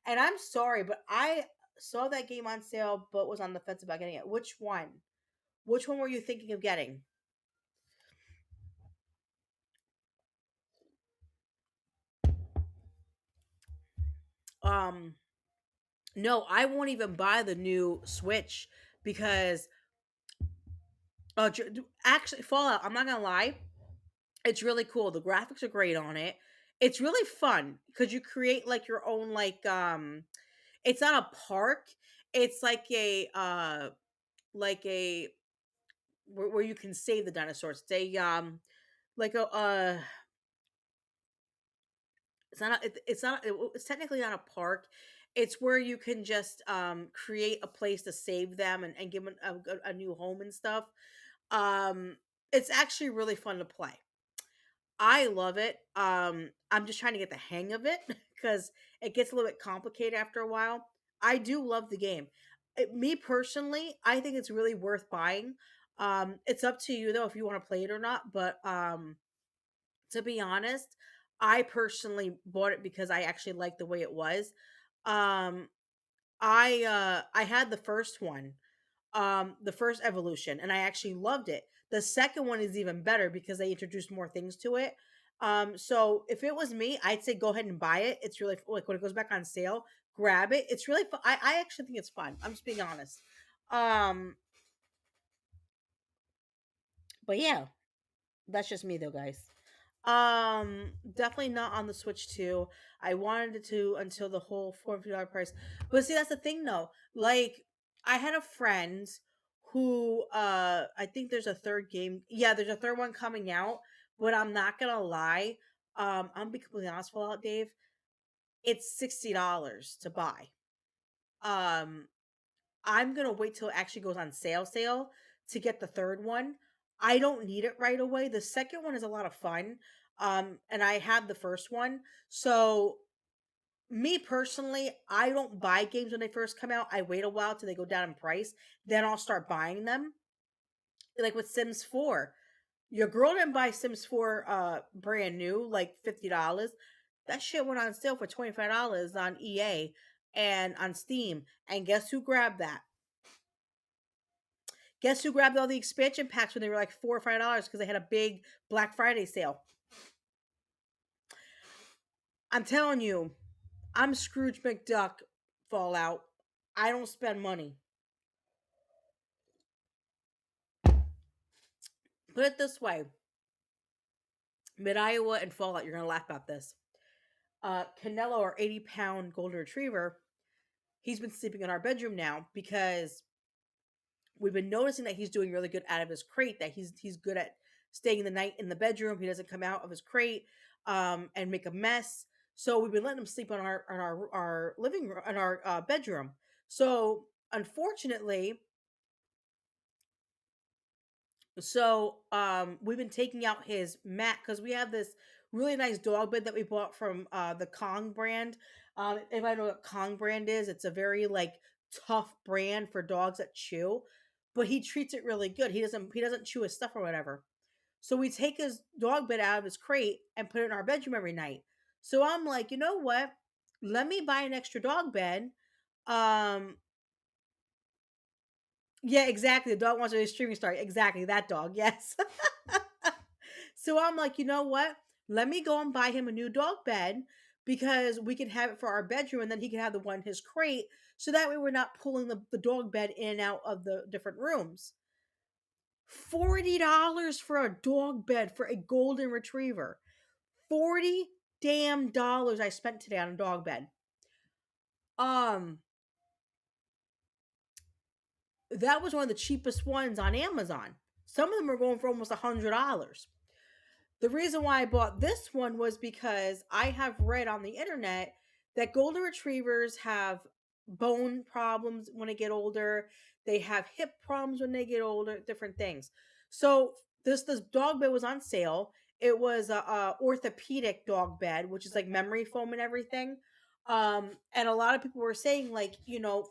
And I'm sorry, but I saw that game on sale, but was on the fence about getting it. Which one? Which one were you thinking of getting? Um, no, I won't even buy the new Switch because actually Fallout. I'm not gonna lie, it's really cool. The graphics are great on it. It's really fun because you create like your own it's not a park. It's like a where you can save the dinosaurs. It's a like a it's technically not a park. It's where you can just create a place to save them and give them a new home and stuff. Um it's actually really fun to play. I love it. I'm just trying to get the hang of it because it gets a little bit complicated after a while. I do love the game. Me personally, I think it's really worth buying. It's up to you though if you want to play it or not. But to be honest, I personally bought it because I actually liked the way it was. Um, I had the first one, the first evolution, and I actually loved it. The second one is even better because they introduced more things to it. So if it was me, I'd say go ahead and buy it. It's really like when it goes back on sale, grab it. It's really fun. I actually think it's fun. I'm just being honest. Um, but yeah, that's just me though, guys. Definitely not on the Switch 2. I wanted it to until the whole $450 price. But see, that's the thing though. Like, I had a friend who I think there's a third game. Yeah, there's a third one coming out, but I'm not gonna lie. I'm be completely honest, Fallout Dave. It's $60 to buy. Um, I'm gonna wait till it actually goes on sale to get the third one. I don't need it right away. The second one is a lot of fun. And I had the first one. So me personally, I don't buy games when they first come out. I wait a while till they go down in price. Then I'll start buying them. Like with Sims 4. Your girl didn't buy Sims 4 brand new, like $50. That shit went on sale for $25 on EA and on Steam. And guess who grabbed that? Guess who grabbed all the expansion packs when they were like $4 or $5 because they had a big Black Friday sale? I'm telling you, I'm Scrooge McDuck Fallout. I don't spend money. Put it this way, Mid Iowa and Fallout, you're going to laugh about this. Canelo, our 80-pound golden retriever, he's been sleeping in our bedroom now because we've been noticing that he's doing really good out of his crate, that he's good at staying the night in the bedroom. He doesn't come out of his crate and make a mess. So we've been letting him sleep on our living room, on our bedroom. So unfortunately, we've been taking out his mat because we have this really nice dog bed that we bought from the Kong brand. If I know what Kong brand is, it's a very like tough brand for dogs that chew, but he treats it really good. He doesn't chew his stuff or whatever. So we take his dog bed out of his crate and put it in our bedroom every night. So I'm like, you know what? Let me buy an extra dog bed. Um, yeah, exactly. The dog wants to be a streaming star. Exactly that dog. Yes. So I'm like, you know what? Let me go and buy him a new dog bed because we can have it for our bedroom and then he can have the one in his crate. So that way we're not pulling the dog bed in and out of the different rooms. $40 for a dog bed for a golden retriever. 40 damn dollars I spent today on a dog bed. Um, that was one of the cheapest ones on Amazon. Some of them are going for almost $100. The reason why I bought this one was because I have read on the internet that golden retrievers have bone problems when they get older. They have hip problems when they get older, different things. So this dog bed was on sale. It was a orthopedic dog bed, which is like memory foam and everything. And a lot of people were saying like,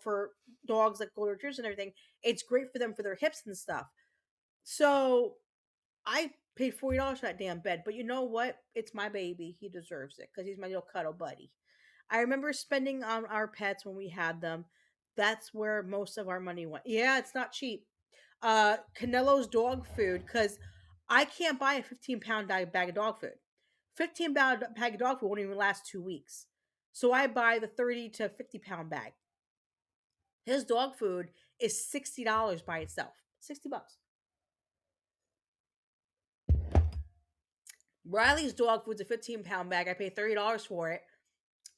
for dogs like golden retrievers and everything, it's great for them for their hips and stuff. So I paid $40 for that damn bed, but you know what? It's my baby. He deserves it because he's my little cuddle buddy. I remember spending on our pets when we had them. That's where most of our money went. Yeah, it's not cheap. Canelo's dog food, because I can't buy a 15-pound bag of dog food. 15-pound bag of dog food won't even last 2 weeks. So I buy the 30 to 50-pound bag. His dog food is $60 by itself. $60. Riley's dog food's a 15-pound bag. I paid $30 for it.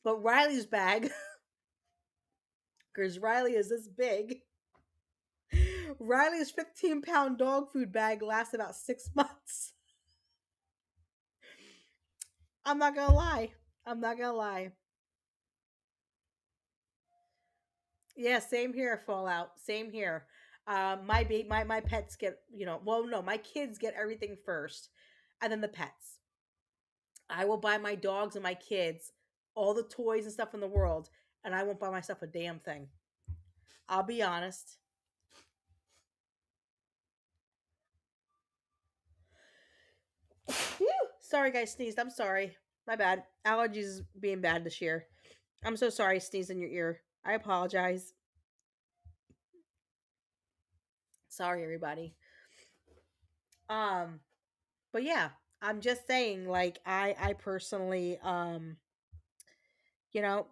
But Riley's bag, because Riley is this big, Riley's 15-pound dog food bag lasts about 6 months. I'm not gonna lie. I'm not gonna lie. Yeah, same here, Fallout. Same here. My pets get, well, no, my kids get everything first, and then the pets. I will buy my dogs and my kids all the toys and stuff in the world, and I won't buy myself a damn thing. I'll be honest. Whew. Sorry, guys, sneezed. I'm sorry. My bad. Allergies being bad this year. I'm so sorry, sneeze in your ear. I apologize. Sorry, everybody. Um, but yeah, I'm just saying, like, I personally, you know,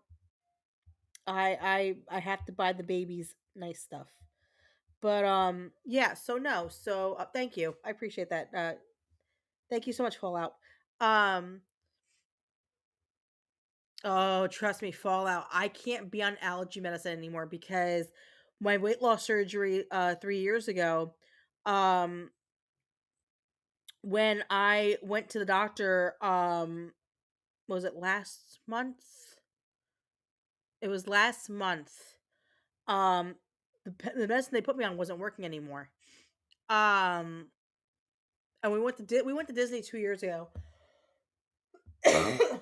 I have to buy the babies nice stuff. But yeah. So no. So thank you. I appreciate that. Thank you so much, Fallout. Um, Oh, trust me, Fallout. I can't be on allergy medicine anymore because my weight loss surgery 3 years ago, um, when I went to the doctor, was it last month? It was last month. Um, the medicine they put me on wasn't working anymore. Um, and we went to Disney 2 years ago.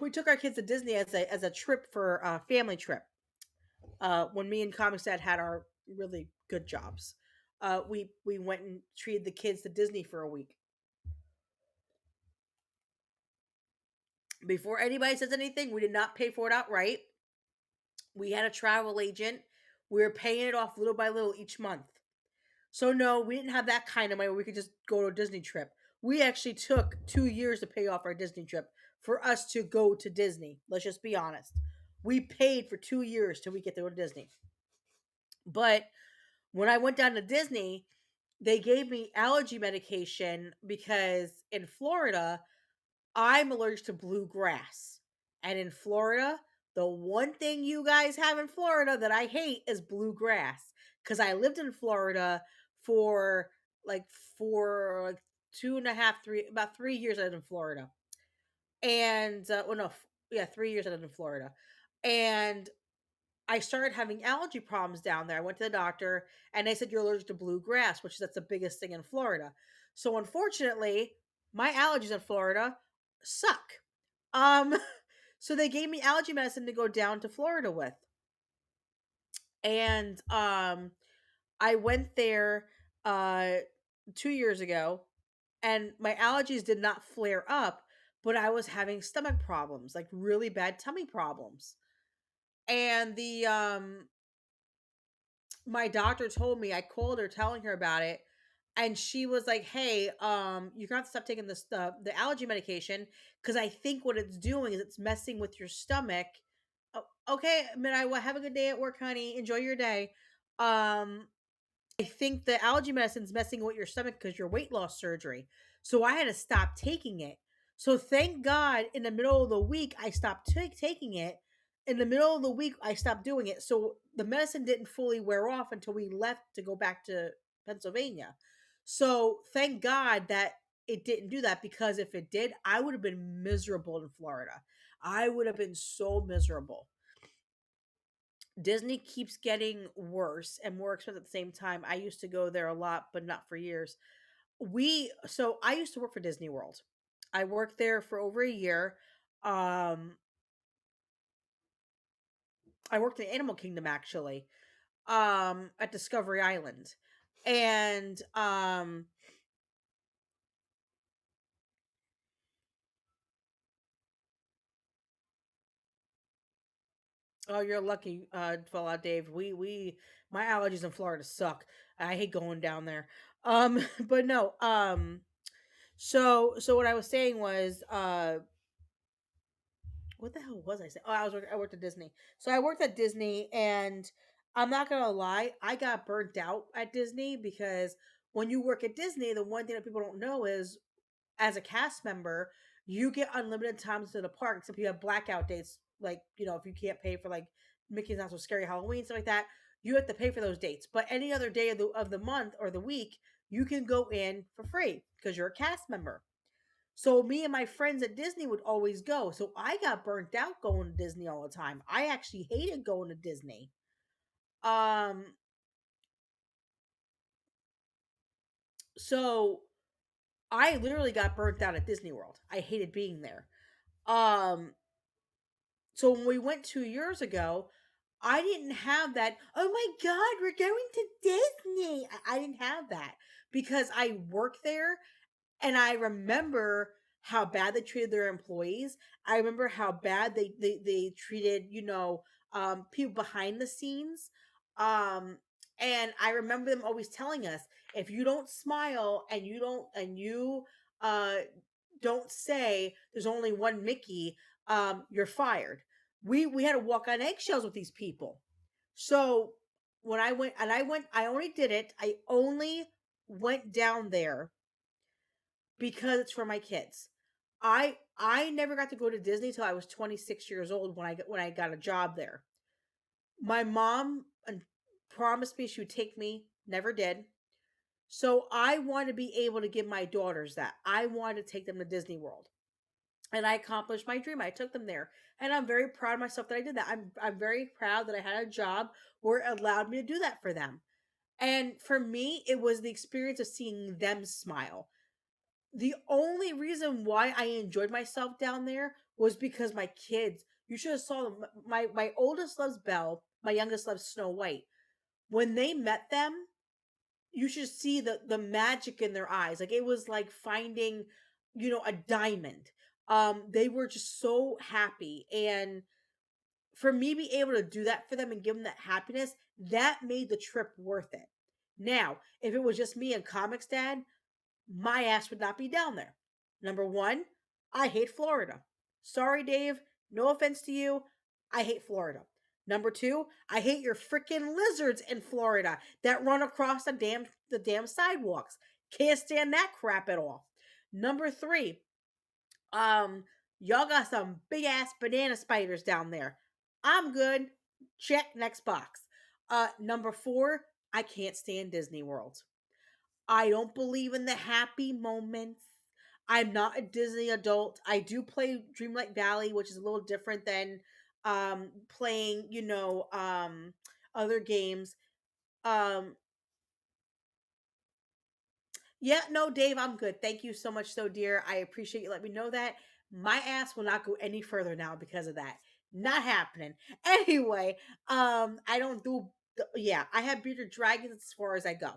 We took our kids to Disney as a trip for a family trip. When me and Comics Dad had our really good jobs, we went and treated the kids to Disney for a week. Before anybody says anything, we did not pay for it outright. We had a travel agent. We were paying it off little by little each month. So no, we didn't have that kind of money where we could just go to a Disney trip. We actually took 2 years to pay off our Disney trip for us to go to Disney. Let's just be honest. We paid for 2 years till we get to go to Disney. But when I went down to Disney, they gave me allergy medication because in Florida, I'm allergic to bluegrass. And in Florida, the one thing you guys have in Florida that I hate is bluegrass. Because I lived in Florida for like for like 2.5, about 3 years I lived in Florida. And well, no, yeah, 3 years I lived in Florida. And I started having allergy problems down there. I went to the doctor and they said you're allergic to bluegrass, which that's the biggest thing in Florida. So unfortunately, my allergies in Florida suck. Um so they gave me allergy medicine to go down to Florida with. And I went there 2 years ago and my allergies did not flare up, but I was having stomach problems, like really bad tummy problems. And the my doctor told me, I called her telling her about it. and she was like, "Hey, you're gonna have to stop taking the allergy medication because I think what it's doing is it's messing with your stomach." Oh, okay, Midnight. Well, have a good day at work, honey. Enjoy your day. Um, I think the allergy medicine's messing with your stomach because your weight loss surgery. So I had to stop taking it. So thank God, in the middle of the week, I stopped taking it. In the middle of the week, I stopped doing it. So the medicine didn't fully wear off until we left to go back to Pennsylvania. So thank God that it didn't do that, because if it did, I would have been miserable in Florida. I would have been so miserable. Disney keeps getting worse and more expensive at the same time. I used to go there a lot, but not for years. I used to work for Disney World. I worked there for over a year. Um, I worked in Animal Kingdom, actually, at Discovery Island. And oh, you're lucky, Fallout Dave. We my allergies in Florida suck. I hate going down there. But no, so what I was saying was, what the hell was I saying? Oh, I worked at Disney. So I worked at Disney, and I'm not gonna lie, I got burnt out at Disney because when you work at Disney, the one thing that people don't know is, as a cast member, you get unlimited times to the park, except you have blackout dates. Like, if you can't pay for like Mickey's Not So Scary Halloween, stuff like that, you have to pay for those dates. But any other day of the month or the week, you can go in for free because you're a cast member. So me and my friends at Disney would always go. So I got burnt out going to Disney all the time. I actually hated going to Disney. Um so I literally got burnt out at Disney World. I hated being there. Um so when we went 2 years ago, I didn't have that, "Oh my god, we're going to Disney." I didn't have that because I work there. And I remember how bad they treated their employees. I remember how bad they treated, people behind the scenes. Um, and I remember them always telling us, if you don't smile and you uh don't say there's only one Mickey, you're fired. We had to walk on eggshells with these people. So when I only did it, I only went down there because it's for my kids. I never got to go to Disney till I was 26 years old when I got a job there. My mom promised me she would take me, never did. So I wanted to be able to give my daughters that. I wanted to take them to Disney World. And I accomplished my dream. I took them there. And I'm very proud of myself that I did that. I'm very proud that I had a job where it allowed me to do that for them. And for me, it was the experience of seeing them smile. The only reason why I enjoyed myself down there was because my kids. You should have saw them. My oldest loves Belle. My youngest loves Snow White. When they met them, you should see the magic in their eyes. Like, it was like finding, a diamond. They were just so happy, and for me be able to do that for them and give them that happiness, that made the trip worth it. Now, if it was just me and Comics Dad, my ass would not be down there. Number one, I hate Florida. Sorry, Dave. No offense to you. I hate Florida. Number two, I hate your freaking lizards in Florida that run across the damn sidewalks. Can't stand that crap at all. Number three, um, y'all got some big ass banana spiders down there. I'm good. Check, next box. Number four, I can't stand Disney World. I don't believe in the happy moments. I'm not a Disney adult. I do play Dreamlight Valley, which is a little different than playing, other games. Um yeah, no, Dave, I'm good. Thank you so much, so dear. I appreciate you letting me know that. My ass will not go any further now because of that. Not happening. Anyway, I don't do. Yeah, I have bearded dragons as far as I go,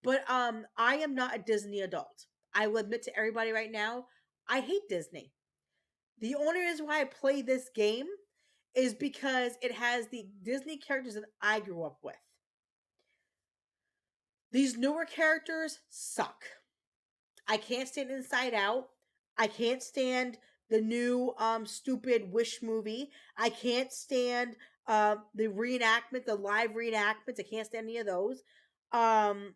but I am not a Disney adult. I will admit to everybody right now, I hate Disney. The only reason why I play this game is because it has the Disney characters that I grew up with. These newer characters suck. I can't stand Inside Out. I can't stand the new stupid Wish movie. I can't stand the reenactment, the live reenactments. I can't stand any of those. Um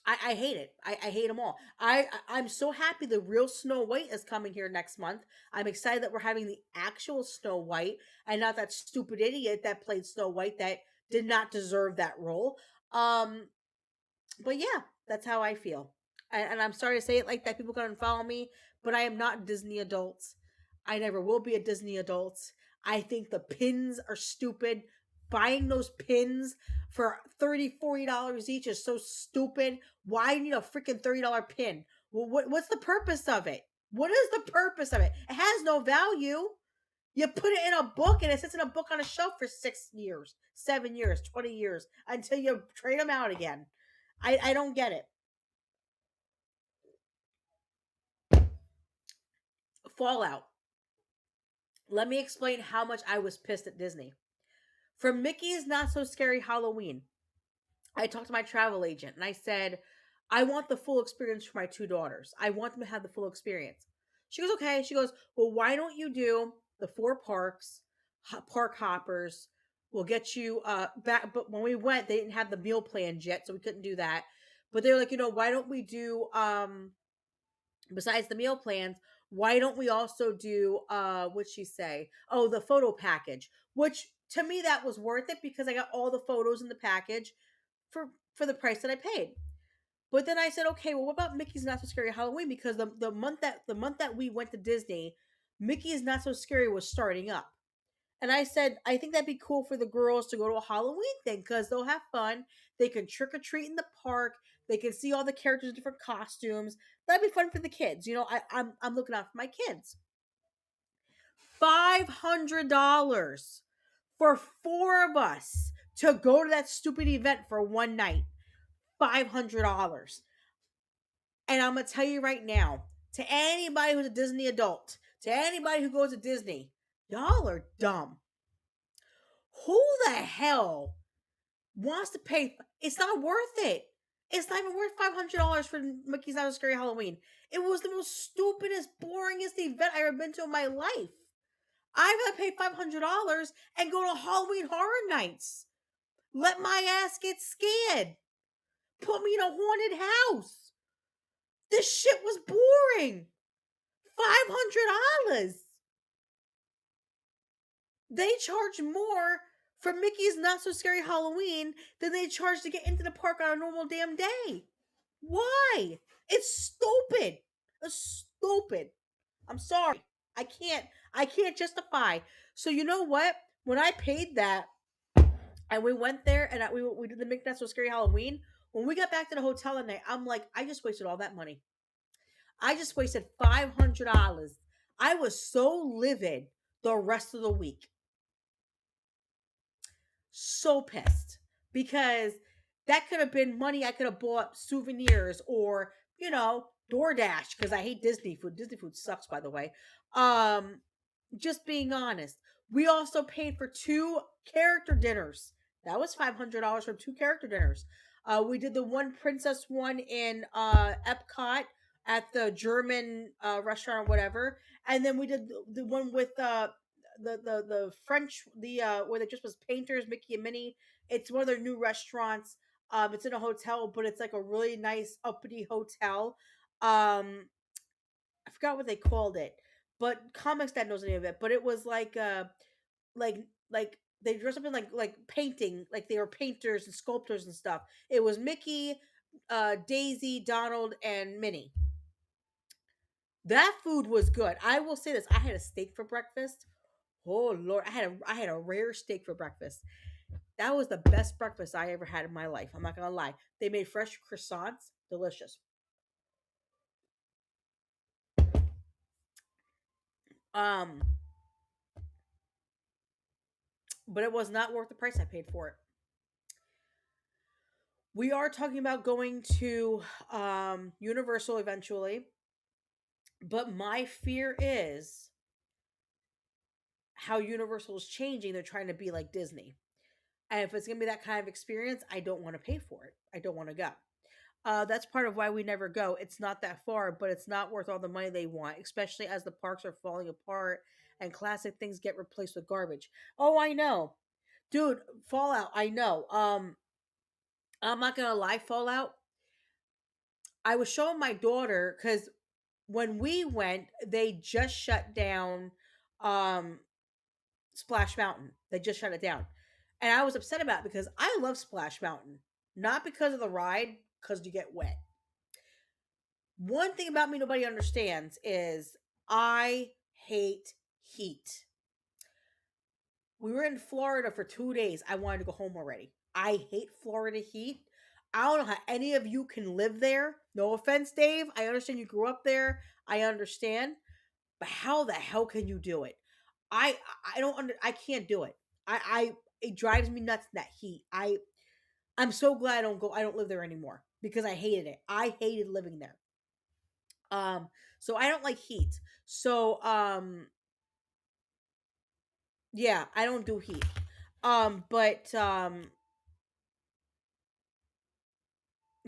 I hate it. I hate them all. I'm so happy the real Snow White is coming here next month. I'm excited that we're having the actual Snow White and not that stupid idiot that played Snow White that did not deserve that role. Um but yeah, that's how I feel. And I'm sorry to say it like that. People can unfollow me, but I am not Disney adults. I never will be a Disney adult. I think the pins are stupid. Buying those pins for $30, $40 each is so stupid. Why need a freaking $30 pin? Well, what's the purpose of it? What is the purpose of it? It has no value. You put it in a book and it sits in a book on a shelf for 6 years, 7 years, 20 years until you trade them out again. I don't get it. Fallout. Let me explain how much I was pissed at Disney. For Mickey's Not So Scary Halloween, I talked to my travel agent and I said, I want the full experience for my two daughters. I want them to have the full experience. She goes, okay. She goes, well, why don't you do the four parks, park hoppers? We'll get you back. But when we went, they didn't have the meal plans yet, so we couldn't do that. But they were like, why don't we do besides the meal plans, why don't we also do what'd she say? Oh, the photo package, which to me that was worth it because I got all the photos in the package for the price that I paid. But then I said, okay, well, what about Mickey's Not So Scary Halloween? Because the month that we went to Disney, Mickey's Not So Scary was starting up. And I said, I think that'd be cool for the girls to go to a Halloween thing because they'll have fun. They can trick or treat in the park. They can see all the characters in different costumes. That'd be fun for the kids. I'm looking out for my kids. $500 for four of us to go to that stupid event for one night. $500. And I'm gonna tell you right now, to anybody who's a Disney adult, to anybody who goes to Disney, y'all are dumb. Who the hell wants to pay? It's not worth it. It's not even worth $500 for Mickey's Not So Scary Halloween. It was the most stupidest, boringest event I've ever been to in my life. I'd rather pay $500 and go to Halloween Horror Nights. Let my ass get scared. Put me in a haunted house. This shit was boring. $500. They charge more for Mickey's Not So Scary Halloween than they charge to get into the park on a normal damn day. Why? It's stupid. It's stupid. I'm sorry. I can't justify. So you know what? When I paid that and we went there and we did the Mickey's Not So Scary Halloween, when we got back to the hotel that night, I'm like, I just wasted all that money. I just wasted $500. I was so livid the rest of the week. So pissed because that could have been money I could have bought souvenirs or, DoorDash because I hate Disney food. Disney food sucks, by the way. Um, just being honest. We also paid for two character dinners. That was $500 for two character dinners. We did the one princess one in Epcot at the German restaurant or whatever, and then we did the one with the French where there just was painters, Mickey and Minnie. It's one of their new restaurants. It's in a hotel, but it's like a really nice uppity hotel. I forgot what they called it, but Comics Dad knows any of it. But it was like they dressed up in like painting, like they were painters and sculptors and stuff. It was Mickey, Daisy, Donald, and Minnie. That food was good. I will say this: I had a steak for breakfast. Oh Lord, I had a rare steak for breakfast. That was the best breakfast I ever had in my life. I'm not gonna lie. They made fresh croissants, delicious. Um, but it was not worth the price I paid for it. We are talking about going to Universal eventually, but my fear is how Universal is changing. They're trying to be like Disney. And if it's gonna be that kind of experience, I don't want to pay for it. I don't want to go. That's part of why we never go. It's not that far, but it's not worth all the money they want, especially as the parks are falling apart and classic things get replaced with garbage. Oh, I know, dude. Fallout. I know. I'm not gonna lie. Fallout. I was showing my daughter because when we went, they just shut down um Splash Mountain. They just shut it down. And I was upset about it because I love Splash Mountain. Not because of the ride, because you get wet. One thing about me nobody understands is I hate heat. We were in Florida for 2 days. I wanted to go home already. I hate Florida heat. I don't know how any of you can live there. No offense, Dave. I understand you grew up there. I understand. But how the hell can you do it? I I can't do it. I it drives me nuts that heat. I'm so glad I don't live there anymore because I hated it. I hated living there. Um so I don't like heat. So yeah, I don't do heat. But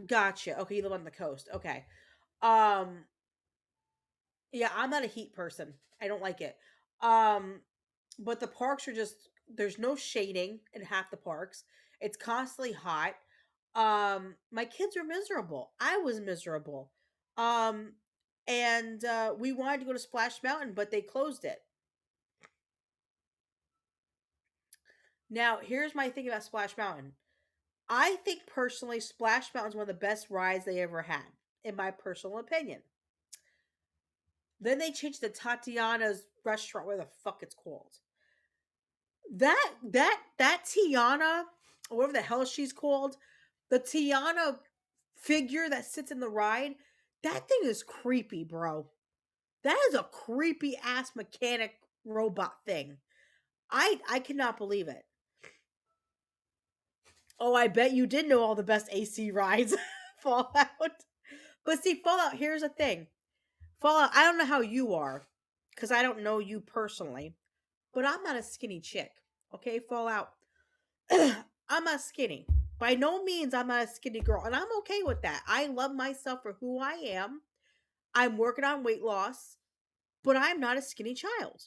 gotcha. Okay, you live on the coast. Okay. Um yeah, I'm not a heat person. I don't like it. Um but the parks are just there's no shading in half the parks. It's constantly hot. My kids are miserable. I was miserable. Um and we wanted to go to Splash Mountain, but they closed it. Now, here's my thing about Splash Mountain. I think personally Splash Mountain is one of the best rides they ever had, in my personal opinion. Then they changed to Tatiana's restaurant, where the fuck it's called. That Tiana, or whatever the hell she's called, the Tiana figure that sits in the ride, that thing is creepy, bro. That is a creepy ass mechanic robot thing. I cannot believe it. Oh, I bet you did know all the best AC rides. Fallout. But see, Fallout, here's the thing. Fallout, I don't know how you are, because I don't know you personally, but I'm not a skinny chick. Okay, Fallout. I'm not skinny. By no means I'm not a skinny girl, and I'm okay with that. I love myself for who I am. I'm working on weight loss, but I'm not a skinny child.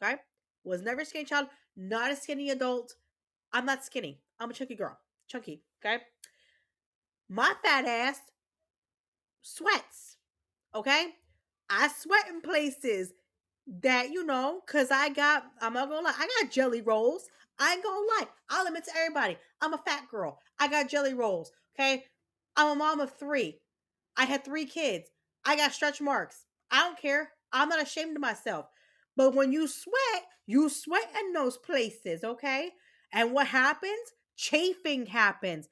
Okay? Was never a skinny child, not a skinny adult. I'm not skinny. I'm a chunky girl. Chunky. Okay? My fat ass sweats. Okay? I sweat in places that, cause I'm not gonna lie, I got jelly rolls. I ain't gonna lie. I'll admit to everybody, I'm a fat girl. I got jelly rolls. Okay? I'm a mom of three. I had 3 kids. I got stretch marks. I don't care. I'm not ashamed of myself. But when you sweat in those places, okay? And what happens? Chafing happens.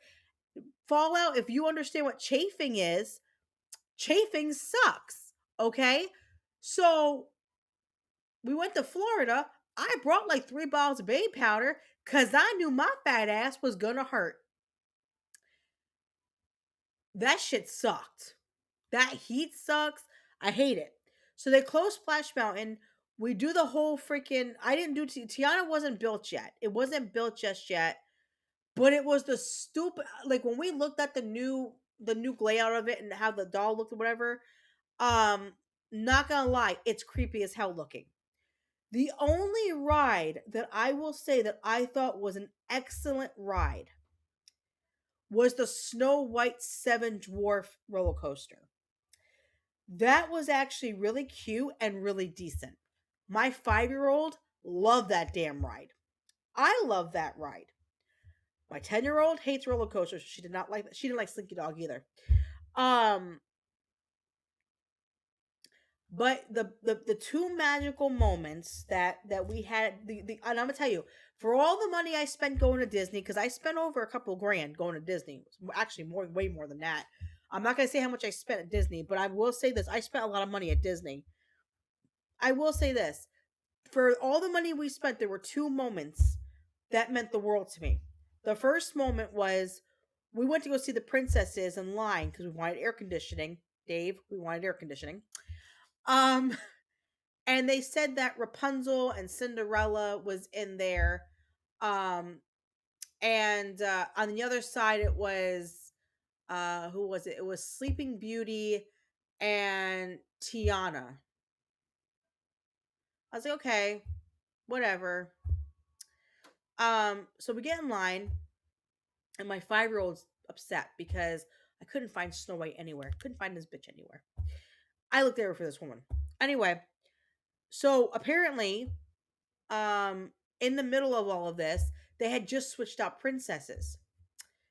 Fallout, if you understand what chafing sucks, okay? So we went to Florida. I brought like 3 bottles of baby powder because I knew my fat ass was gonna hurt. That shit sucked. That heat sucks. I hate it. So they closed Splash Mountain. We do the whole freaking. I didn't do Tiana wasn't built yet. It wasn't built just yet. But it was the stupid. Like when we looked at the new layout of it and how the doll looked or whatever. Um, not gonna lie, it's creepy as hell looking. The only ride that I will say that I thought was an excellent ride was the Snow White Seven Dwarf roller coaster. That was actually really cute and really decent. My 5-year-old loved that damn ride. I love that ride. My 10-year-old hates roller coasters. She did not like that. She didn't like Slinky Dog either. Um, but the two magical moments that we had and I'm gonna tell you, for all the money I spent going to Disney, because I spent over a couple grand going to Disney, actually way more than that. I'm not gonna say how much I spent at Disney, but I will say this: I spent a lot of money at Disney. I will say this: for all the money we spent, there were two moments that meant the world to me. The first moment was we went to go see the princesses in line because we wanted air conditioning. Dave, we wanted air conditioning. Um, and they said that Rapunzel and Cinderella was in there. Um, And on the other side, it was who was it? It was Sleeping Beauty and Tiana. I was like, okay, whatever. So we get in line, and my 5 year old's upset because I couldn't find Snow White anywhere. Couldn't find this bitch anywhere. I looked everywhere for this woman. Anyway, so apparently, um, in the middle of all of this, they had just switched out princesses.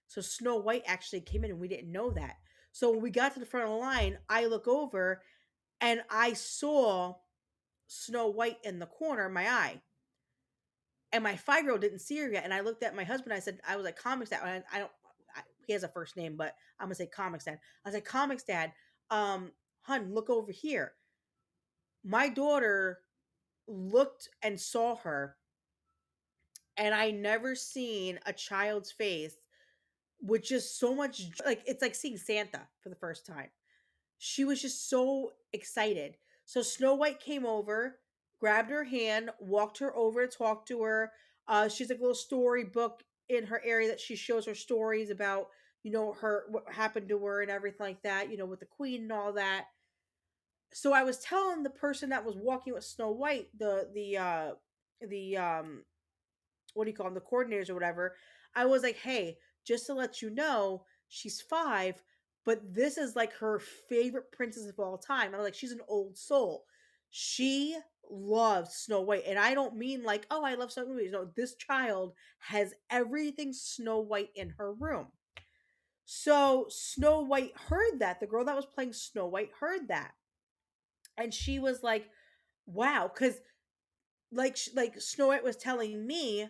So Snow White actually came in, and we didn't know that. So when we got to the front of the line, I look over and I saw Snow White in the corner of my eye. And my 5 year old didn't see her yet. And I looked at my husband. I said, I was like, Comics Dad. I don't, he has a first name, but I'm going to say Comics Dad. I was like, Comics Dad, hun, look over here. My daughter looked and saw her. And I never seen a child's face with just so much, like, it's like seeing Santa for the first time. She was just so excited. So Snow White came over, grabbed her hand, walked her over to talk to her. She's like a little storybook in her area that she shows her stories about, her what happened to her and everything like that, with the queen and all that. So I was telling the person that was walking with Snow White, the what do you call them, the coordinators or whatever. I was like, hey, just to let you know, she's 5, but this is like her favorite princess of all time. I'm like, she's an old soul. She loves Snow White. And I don't mean like, oh, I love Snow White. No, this child has everything Snow White in her room. So Snow White heard that. The girl that was playing Snow White heard that. And she was like, wow. Because like Snow White was telling me,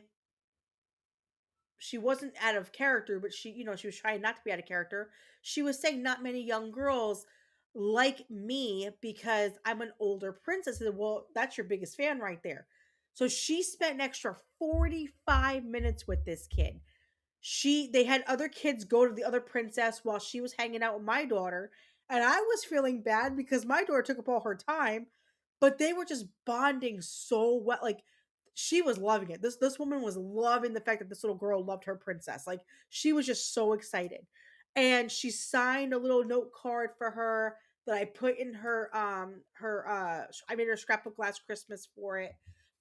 she wasn't out of character, but she was trying not to be out of character. She was saying not many young girls like me because I'm an older princess. I said, well, that's your biggest fan right there. So she spent an extra 45 minutes with this kid. They had other kids go to the other princess while she was hanging out with my daughter. And I was feeling bad because my daughter took up all her time, but they were just bonding so well. Like, she was loving it. This woman was loving the fact that this little girl loved her princess. Like, she was just so excited. And she signed a little note card for her that I put in I made her scrapbook last Christmas for it.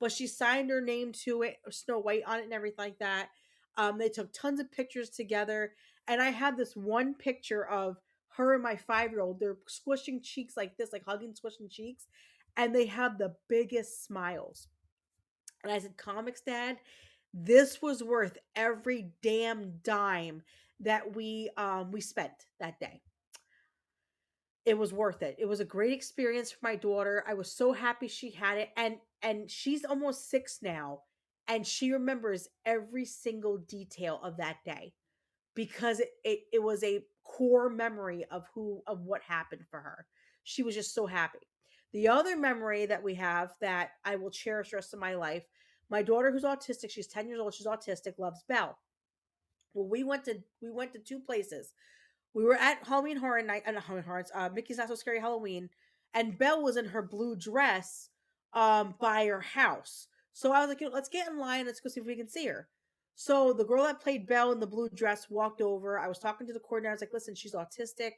But she signed her name to it, Snow White on it and everything like that. They took tons of pictures together. And I had this one picture of her and my 5 year old. They're squishing cheeks like this, like hugging, squishing cheeks. And they have the biggest smiles. And I said, Comics Dad, this was worth every damn dime that we spent that day. It was worth it. It was a great experience for my daughter. I was so happy she had it. And she's almost 6 now, and she remembers every single detail of that day because it was a core memory of what happened for her. She was just so happy. The other memory that we have that I will cherish the rest of my life, my daughter who's autistic, she's 10 years old, she's autistic, loves Belle. Well, we went to 2 places. We were at Halloween Horror Night, not Halloween Horror, Mickey's Not So Scary Halloween, and Belle was in her blue dress by her house. So I was like, let's get in line, let's go see if we can see her. So the girl that played Belle in the blue dress walked over. I was talking to the coordinator. I was like, listen, she's autistic,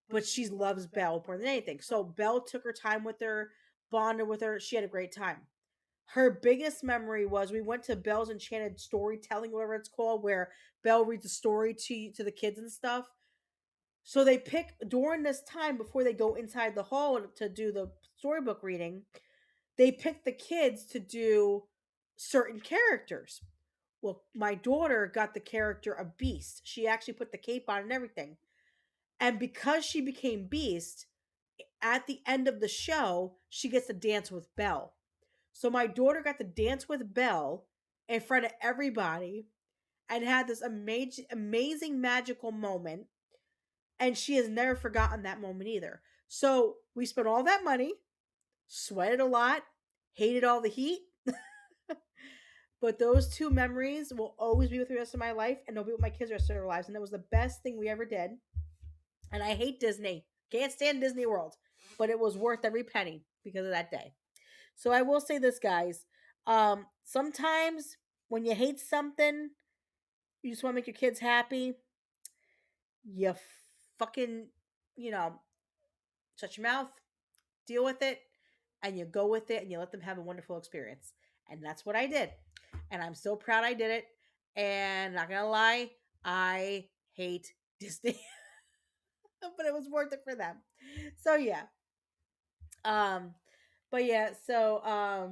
but she loves Belle more than anything. So Belle took her time with her, bonded with her. She had a great time. Her biggest memory was we went to Belle's Enchanted Storytelling, whatever it's called, where Belle reads a story to the kids and stuff. So they pick during this time before they go inside the hall to do the storybook reading, they pick the kids to do certain characters. Well, my daughter got the character of Beast. She actually put the cape on and everything. And because she became Beast, at the end of the show, she gets to dance with Belle. So my daughter got to dance with Belle in front of everybody and had this amazing magical moment. And she has never forgotten that moment either. So we spent all that money, sweated a lot, hated all the heat. But those 2 memories will always be with me the rest of my life, and they'll be with my kids the rest of their lives. And that was the best thing we ever did. And I hate Disney. Can't stand Disney World. But it was worth every penny because of that day. So I will say this, guys. Sometimes when you hate something, You just want to make your kids happy. You fucking, you know, shut your mouth, deal with it, and you go with it and you let them have a wonderful experience. And that's what I did. And I'm so proud I did it. And not gonna lie, I hate Disney. But it was worth it for them. So yeah. Um but yeah, so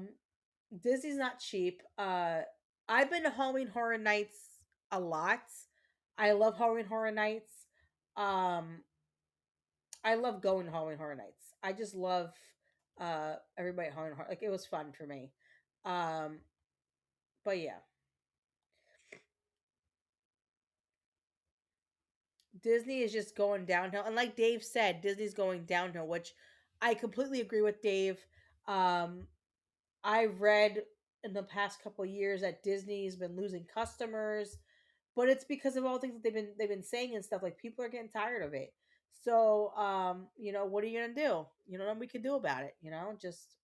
Disney's not cheap. I've been to Halloween Horror Nights a lot. I love Halloween Horror Nights. Um I love going to Halloween Horror Nights. I just love everybody at Halloween Horror, like it was fun for me. Um but yeah, Disney is just going downhill. And like Dave said, Disney's going downhill, which I completely agree with Dave. Um I read in the past couple of years that Disney's been losing customers, but it's because of all the things that they've been saying and stuff. Like people are getting tired of it. So, what are you gonna do? You know, nothing we can do about it. Just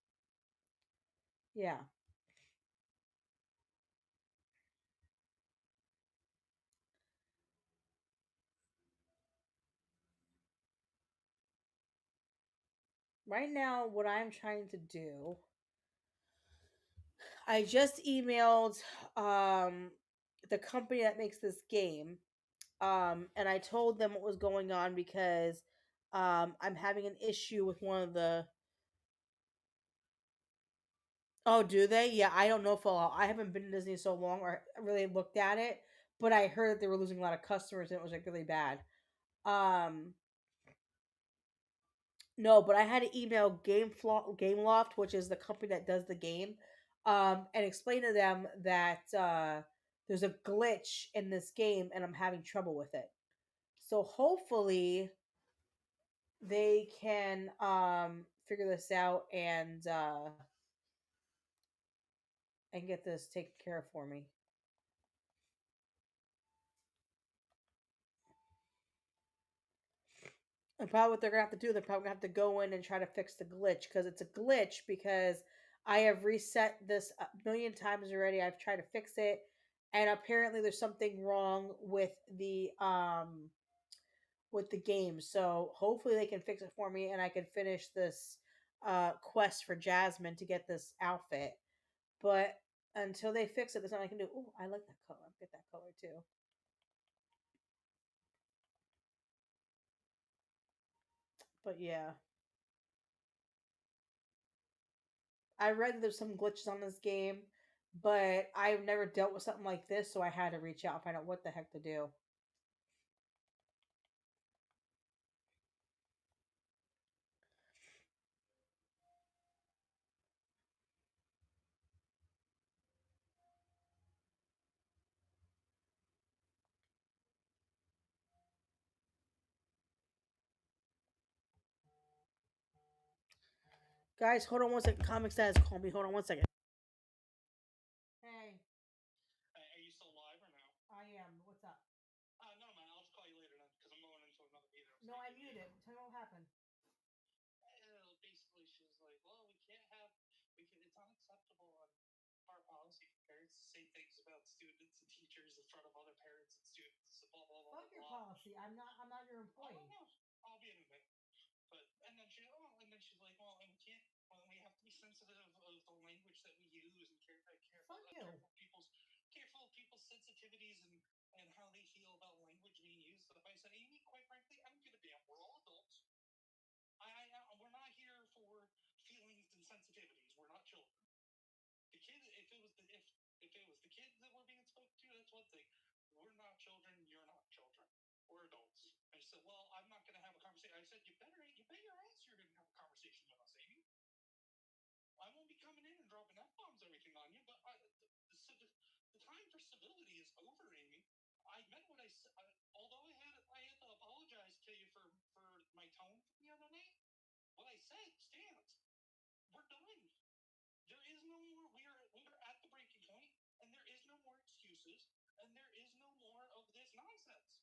yeah. Right now, what I'm trying to do, I just emailed um the company that makes this game, and I told them what was going on because I'm having an issue with one of the. Oh, do they? Yeah, I don't know if I haven't been to Disney so long or really looked at it, but I heard that they were losing a lot of customers and it was like really bad. Um, no, but I had to email Game Loft, which is the company that does the game, and explain to them that there's a glitch in this game and I'm having trouble with it. So hopefully they can figure this out and get this taken care of for me. And probably what they're gonna have to do, they're probably gonna have to go in and try to fix the glitch because it's a glitch because I have reset this a million times already. I've tried to fix it, and apparently there's something wrong with the game. So hopefully they can fix it for me, and I can finish this quest for Jasmine to get this outfit. But until they fix it, there's nothing I can do. Oh, I like that color. I'll get that color too. But yeah. I read that there's some glitches on this game, but I've never dealt with something like this, so I had to reach out and find out what the heck to do. Guys, hold on one second. Comic says call me. Hold on one second. Hey. Hey, are you still live or no? I am. What's up? No, man. I'll just call you later then because I'm going into another meeting. No, I muted. Tell me what happened. Basically, she was like, "Well, we can't have. We can. It's unacceptable on our policy for parents to say things about students and teachers in front of other parents and students. Blah blah blah. Fuck your policy. I'm not your employee. Oh, no, I'll be in a minute. But and then she's like, well, and we can't. Well, we have to be sensitive of the language that we use and careful of people's sensitivities and how they feel about language being used. So I said, Amy, quite frankly, I don't give a damn. We're all adults. We're not here for feelings and sensitivities. We're not children. The kid, if it was the kids that were being spoken to, that's one thing. We're not children. You're not children. We're adults. I said, well, I'm not going to have a conversation. I said, you bet your ass you're going to have a conversation with us, Amy. I won't be coming in and dropping f bombs everything on you, but the time for civility is over, Amy. I meant what I said. Although I had to apologize to you for my tone from the other night. What I said stands. We're done. There is no more. We are at the breaking point, and there is no more excuses, and there is no more of this nonsense.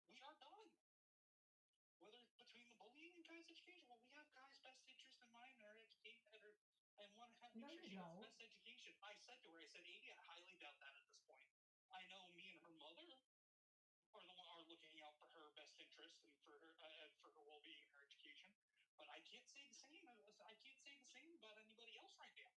We are done. Whether it's between the bullying and guys' education, well, we have guys' best interest in mind, and our educate and want to make sure she has the best education. I said to her, I said, 80, I highly doubt that at this point. I know me and her mother can't say the same. I can't say the same about anybody else right now.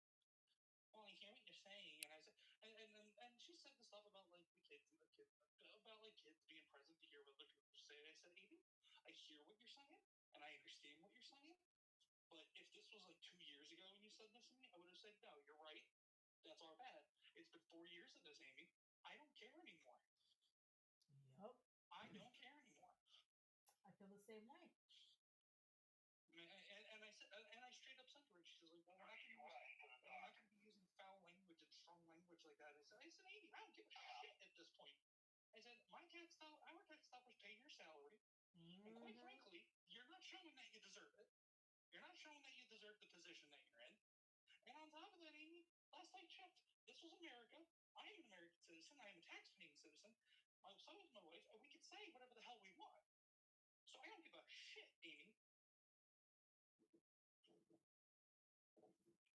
Well, I hear what you're saying, and I said, and she said the stuff about like the kids and the kids about like kids being present to hear what other people say. I said, Amy, I hear what you're saying, and I understand what you're saying. But if this was like 2 years ago when you said this to me, I would have said, no, you're right. That's our bad. It's been 4 years of this, Amy. I don't care anymore. Yep. I don't care anymore. I feel the same way. And I said, and I straight up said to her, she's like, well, we're not going to be using foul language and strong language like that. I said, Amy, I don't give a shit at this point. I said, our tax dollars pay your salary, and quite frankly, you're not showing that you deserve it. You're not showing that you deserve the position that you're in. And on top of that, Amy, last I checked, this was America. I am an American citizen. I am a tax-paying citizen. So is my wife, and we can say whatever the hell we want. So I don't give a shit, Amy.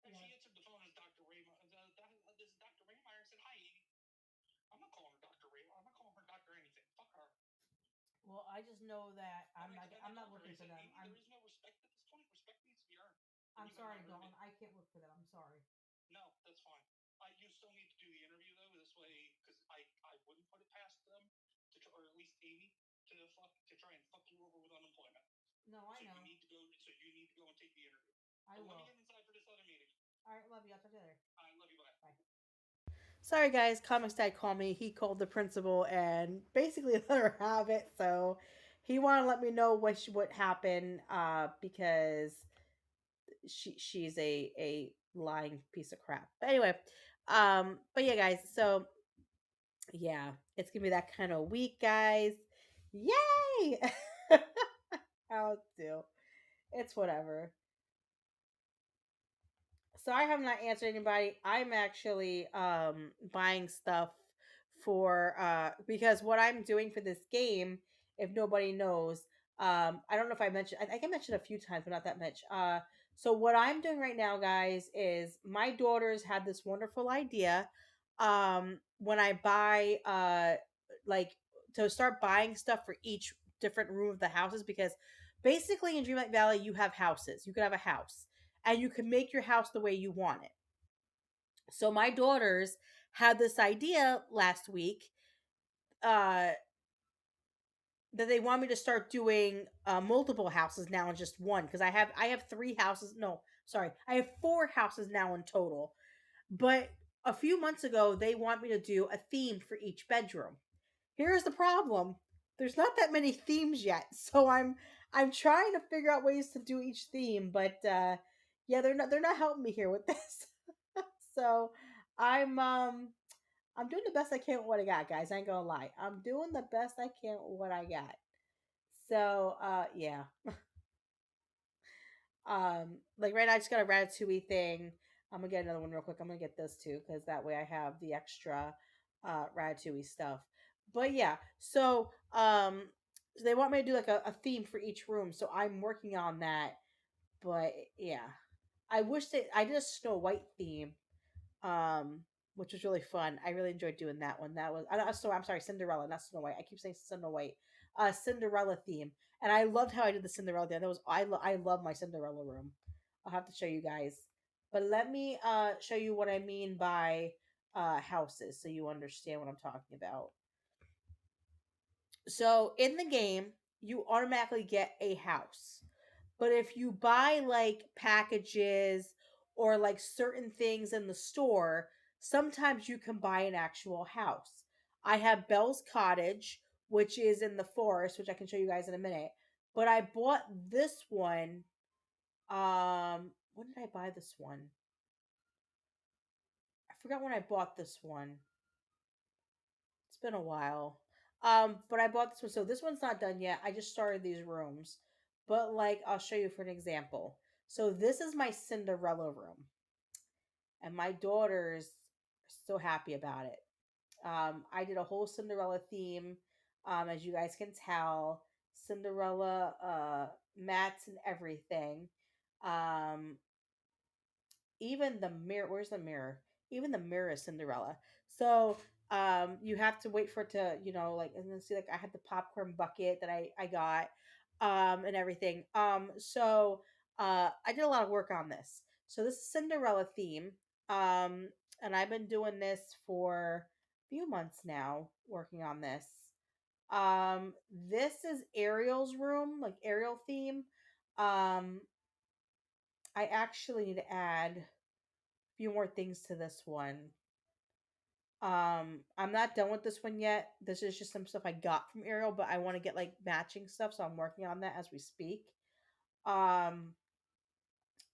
And she answered the phone as Dr. Raymeyer. This is Dr. Raymeyer said, hi, Amy. I'm not calling her Dr. Raymeyer. I'm not calling her Dr. anything. Fuck her. Well, I just know that I'm not working for them. Amy, there is no respect at this point. Respect needs to be earned. I'm sorry, Dawn. I can't work for them. I'm sorry. No, that's fine. You still need to do the interview though, this way, because I wouldn't put it past them to try, or at least Amy to try and fuck you over with unemployment. No, I know. You need to go. So you need to go and take the interview. I will. Let me get inside for this other meeting. All right, love you. I'll talk to you later. I love you. Bye. Bye. Sorry, guys. Comics Dad called me. He called the principal and basically let her have it. So he wanted to let me know what happened because she's a lying piece of crap. But anyway, but yeah, guys. So yeah, it's gonna be that kind of week, guys. Yay! I'll do. It's whatever. So I have not answered anybody. I'm actually buying stuff for because what I'm doing for this game, if nobody knows, I don't know if I mentioned I can mention a few times, but not that much. So what I'm doing right now, guys, is my daughters had this wonderful idea. When I buy like to start buying stuff for each different room of the houses, because basically in Dreamlight Valley you have houses. You could have a house and you can make your house the way you want it. So my daughters had this idea last week that they want me to start doing multiple houses now in just one, because I have 3 houses. No, sorry, I have 4 houses now in total. But a few months ago, they want me to do a theme for each bedroom. Here's the problem: there's not that many themes yet, so I'm trying to figure out ways to do each theme, but yeah, they're not helping me here with this. So I'm doing the best I can with what I got, guys. I ain't gonna lie. I'm doing the best I can with what I got. So yeah. Like right now I just got a Ratatouille thing. I'm gonna get another one real quick. I'm gonna get this too, because that way I have the extra Ratatouille stuff. But yeah, so they want me to do like a theme for each room, so I'm working on that. But yeah, I wish I did a Snow White theme, um, which was really fun. I really enjoyed doing that one. That was I'm sorry, Cinderella, not Snow White. I keep saying Snow White. Cinderella theme, and I loved how I did the Cinderella theme. That was I love my Cinderella room. I'll have to show you guys, but let me show you what I mean by houses, so you understand what I'm talking about. So in the game, you automatically get a house. But if you buy like packages or like certain things in the store, sometimes you can buy an actual house. I have Bell's Cottage, which is in the forest, which I can show you guys in a minute. But I bought this one. When did I buy this one? I forgot when I bought this one. It's been a while. But I bought this one. So this one's not done yet. I just started these rooms. But like I'll show you for an example. So this is my Cinderella room. And my daughters are so happy about it. I did a whole Cinderella theme, as you guys can tell. Cinderella mats and everything. Um, Even the mirror, where's the mirror? Even the mirror is Cinderella. So you have to wait for it to, like, and then see, like, I had the popcorn bucket that I got and everything. So I did a lot of work on this. So this is Cinderella theme. Um, and I've been doing this for a few months now, working on this. This is Ariel's room, like Ariel theme. Um, I actually need to add a few more things to this one. I'm not done with this one yet. This is just some stuff I got from Ariel, but I want to get like matching stuff, so I'm working on that as we speak. Um,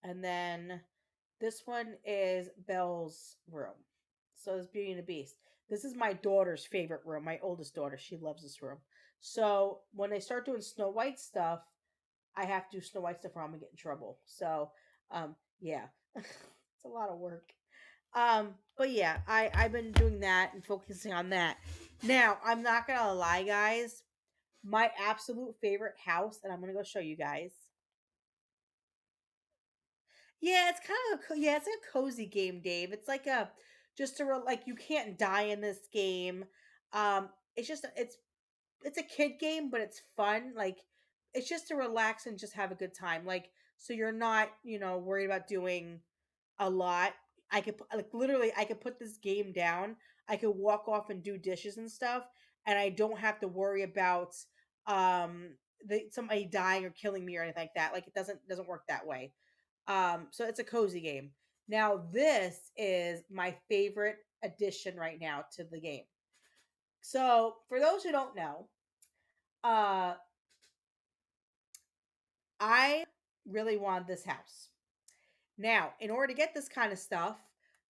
and then this one is Belle's room. So it's Beauty and the Beast. This is my daughter's favorite room. My oldest daughter, she loves this room. So when they start doing Snow White stuff, I have to do Snow White stuff or I'm gonna get in trouble. So yeah, it's a lot of work. But yeah, I've been doing that and focusing on that. Now I'm not gonna lie, guys. My absolute favorite house, and I'm gonna go show you guys. Yeah, it's kind of yeah, it's a cozy game, Dave. It's like a just to like you can't die in this game. It's just it's a kid game, but it's fun. Like it's just to relax and just have a good time. Like so you're not worried about doing a lot. Like literally I could put this game down. I could walk off and do dishes and stuff, and I don't have to worry about um somebody dying or killing me or anything like that. Like it doesn't work that way. So it's a cozy game. Now this is my favorite addition right now to the game. So for those who don't know, uh I really want this house. Now, in order to get this kind of stuff,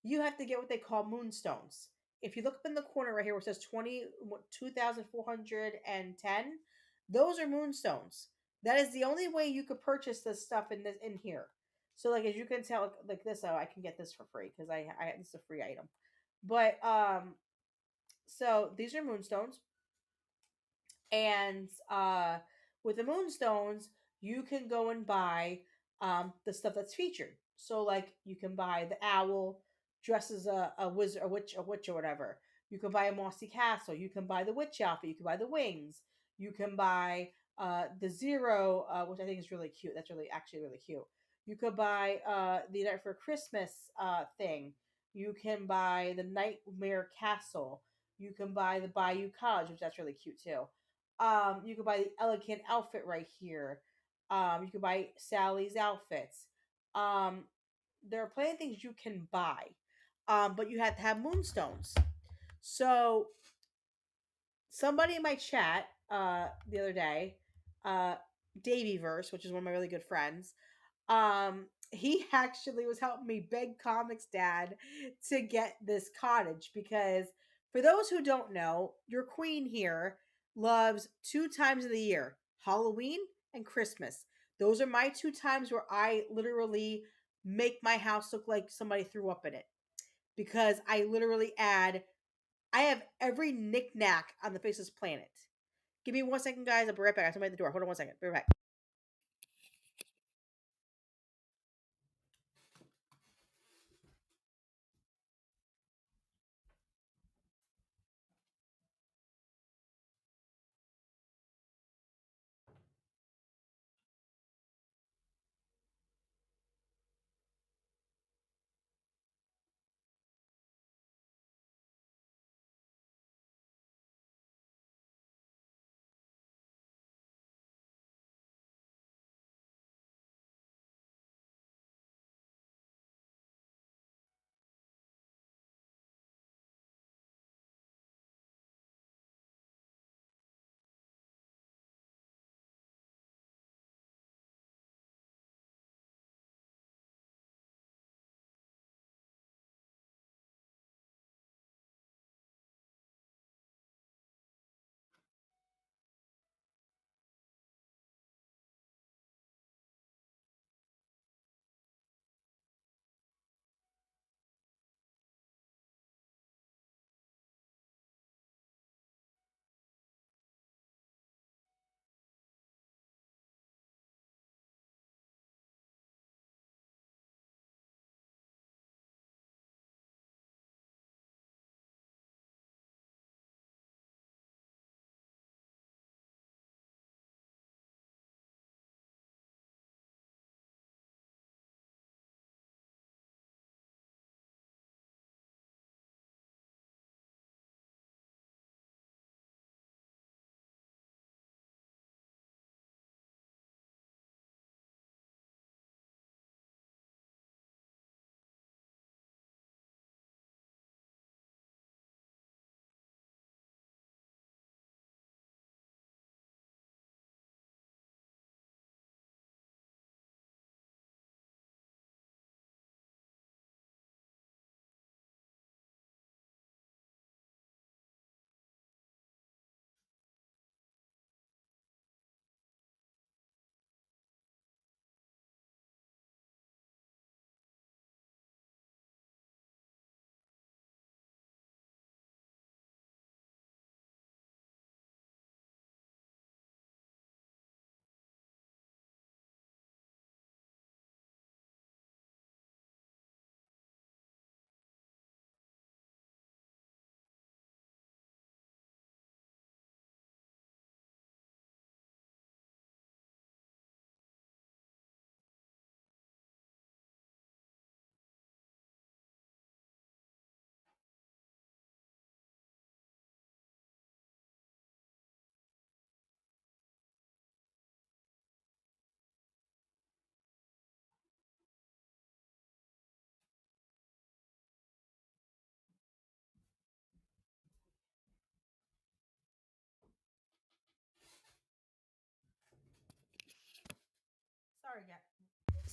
you have to get what they call moonstones. If you look up in the corner right here where it says 2,410, those are moonstones. That is the only way you could purchase this stuff in here. So like as you can tell like this, oh, I can get this for free because I this is a free item. But so these are moonstones. And with the moonstones, you can go and buy the stuff that's featured. So, like, you can buy the owl dressed as a wizard, a witch, or whatever. You can buy a mossy castle. You can buy the witch outfit. You can buy the wings. You can buy the zero, which I think is really cute. That's really actually really cute. You could buy the Night for Christmas thing. You can buy the Nightmare Castle. You can buy the Bayou Cottage, which that's really cute too. You can buy the elegant outfit right here. You can buy Sally's outfits. Um, there are plenty of things you can buy, but you have to have moonstones. So somebody in my chat the other day, Davyverse, which is one of my really good friends, he actually was helping me beg Comics Dad to get this cottage because for those who don't know, your queen here loves two times of the year, Halloween and Christmas. Those are my two times where I literally make my house look like somebody threw up in it because I have every knickknack on the face of this planet. Give me 1 second, guys. I'll be right back. I have somebody at the door. Hold on 1 second. Be right back.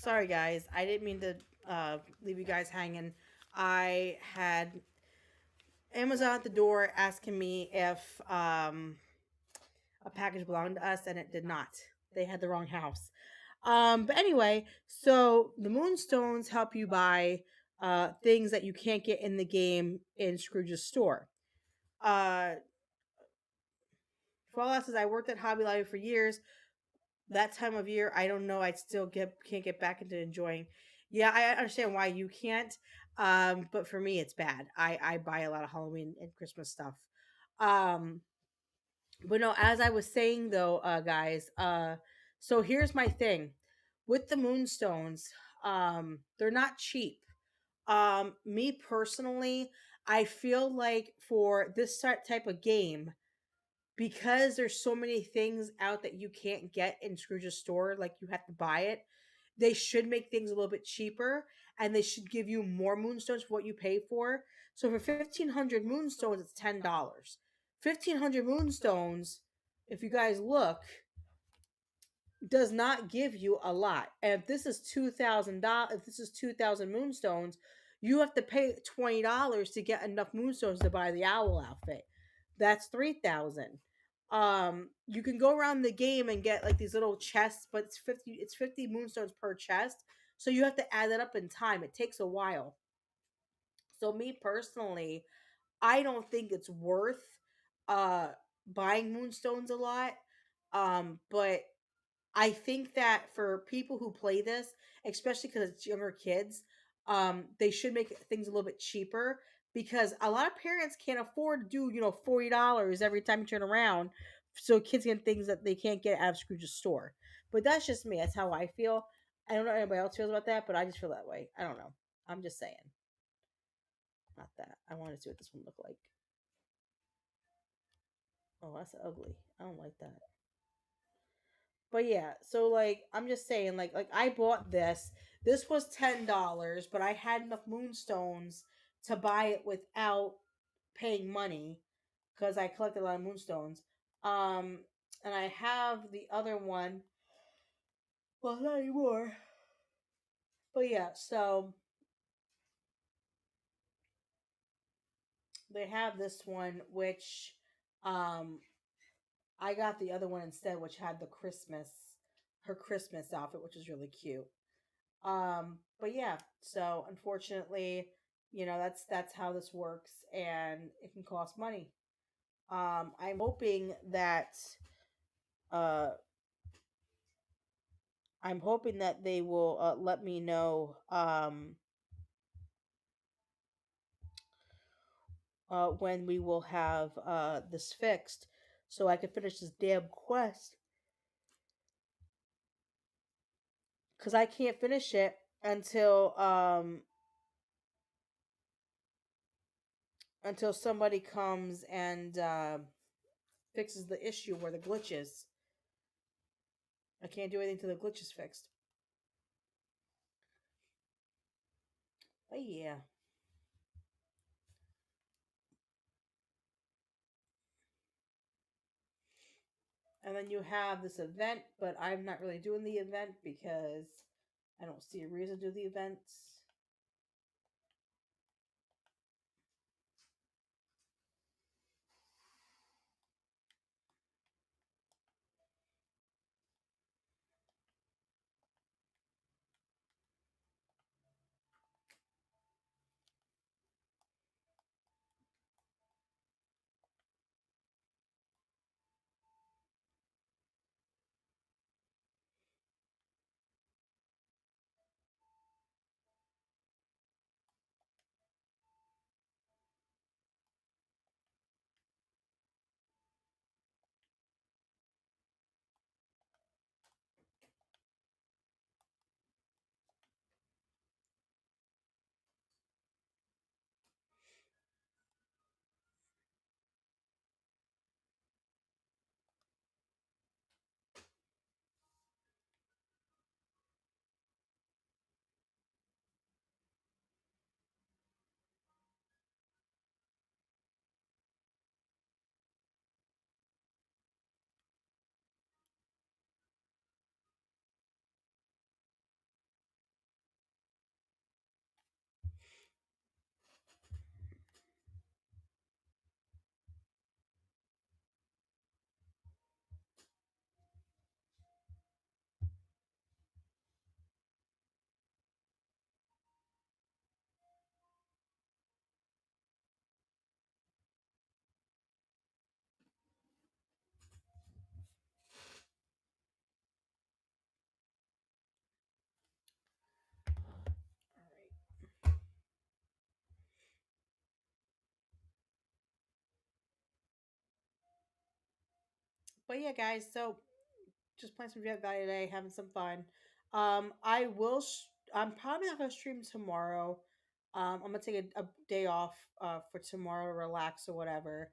Sorry, guys. I didn't mean to leave you guys hanging. I had Amazon at the door asking me if a package belonged to us, and it did not. They had the wrong house. But anyway, so the Moonstones help you buy things that you can't get in the game in Scrooge's store. Uh, for all us, I worked at Hobby Lobby for years. That time of year, I don't know. I still can't get back into enjoying. Yeah, I understand why you can't. But for me, it's bad. I buy a lot of Halloween and Christmas stuff. Um, but no, as I was saying though, guys, so here's my thing with the Moonstones. They're not cheap. Me personally, I feel like for this type of game, because there's so many things out that you can't get in Scrooge's store, like you have to buy it. They should make things a little bit cheaper, and they should give you more moonstones for what you pay for. So for 1,500 moonstones, it's $10. 1,500 moonstones, if you guys look, does not give you a lot. And if this is $2,000, if this is 2,000 moonstones, you have to pay $20 to get enough moonstones to buy the owl outfit. That's 3,000. You can go around the game and get like these little chests, but it's 50 moonstones per chest. So you have to add that up in time. It takes a while. So me personally, I don't think it's worth uh buying moonstones a lot. But I think that for people who play this, especially because it's younger kids, they should make things a little bit cheaper, because a lot of parents can't afford to do, $40 every time you turn around, so kids get things that they can't get out of Scrooge's store. But that's just me. That's how I feel. I don't know how anybody else feels about that, but I just feel that way. I don't know. I'm just saying. Not that. I want to see what this one looked like. Oh, that's ugly. I don't like that. But yeah, so like I'm just saying, like I bought this. This was $10, but I had enough moonstones to buy it without paying money because I collected a lot of moonstones. Um, and I have the other one. Well, not anymore. But yeah, so they have this one, which um I got the other one instead, which had her Christmas outfit, which is really cute. But yeah, so unfortunately, that's how this works, and it can cost money. I'm hoping that uh they will let me know when we will have this fixed, so I can finish this damn quest, because I can't finish it until somebody comes and fixes the issue where the glitch is. I can't do anything till the glitch is fixed. But yeah. And then you have this event, but I'm not really doing the event because I don't see a reason to do the events. But yeah, guys, so just playing some Dreamlight Valley today, having some fun. I'm probably not gonna stream tomorrow. I'm gonna take a day off for tomorrow to relax or whatever.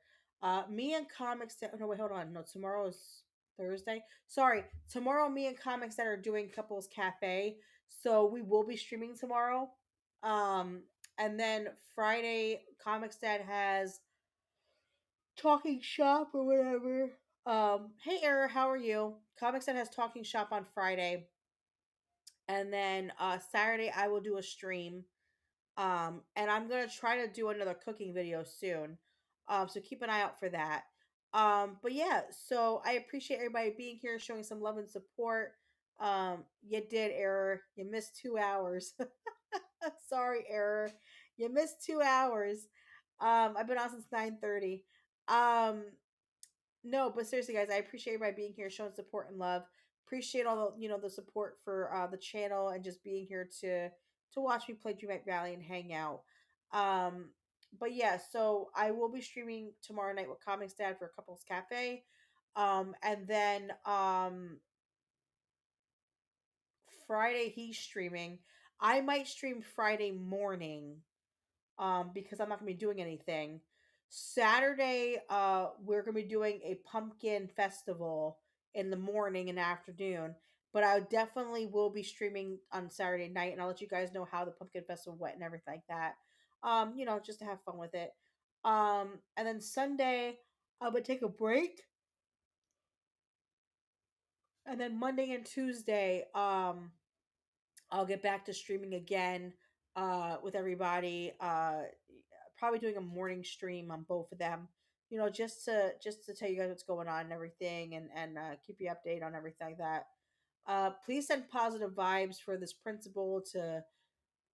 Me and Comics that no wait, hold on. No, tomorrow is Thursday. Sorry. Tomorrow me and Comics that are doing Couples Cafe. So we will be streaming tomorrow. Um and then Friday Comics Dad has Talking Shop or whatever. Hey Error, how are you? Comics Dad has Talking Shop on Friday. And then Saturday I will do a stream. And I'm gonna try to do another cooking video soon. So keep an eye out for that. But yeah, so I appreciate everybody being here, showing some love and support. You did, Error. You missed 2 hours. Sorry, Error. You missed 2 hours. I've been on since 9:30. Um, no, but seriously, guys, I appreciate everybody being here, showing support and love. Appreciate all the the support for the channel and just being here to watch me play Dreamlight Valley and hang out. Um, but yeah, so I will be streaming tomorrow night with Comics Dad for Couples Cafe. And then Friday he's streaming. I might stream Friday morning because I'm not gonna be doing anything. Saturday, we're gonna be doing a pumpkin festival in the morning and afternoon. But I definitely will be streaming on Saturday night, and I'll let you guys know how the pumpkin festival went and everything like that. Just to have fun with it. And then Sunday, I'm gonna take a break, and then Monday and Tuesday, I'll get back to streaming again with everybody. Probably doing a morning stream on both of them. Just to tell you guys what's going on and everything, and keep you updated on everything like that. Please send positive vibes for this principal to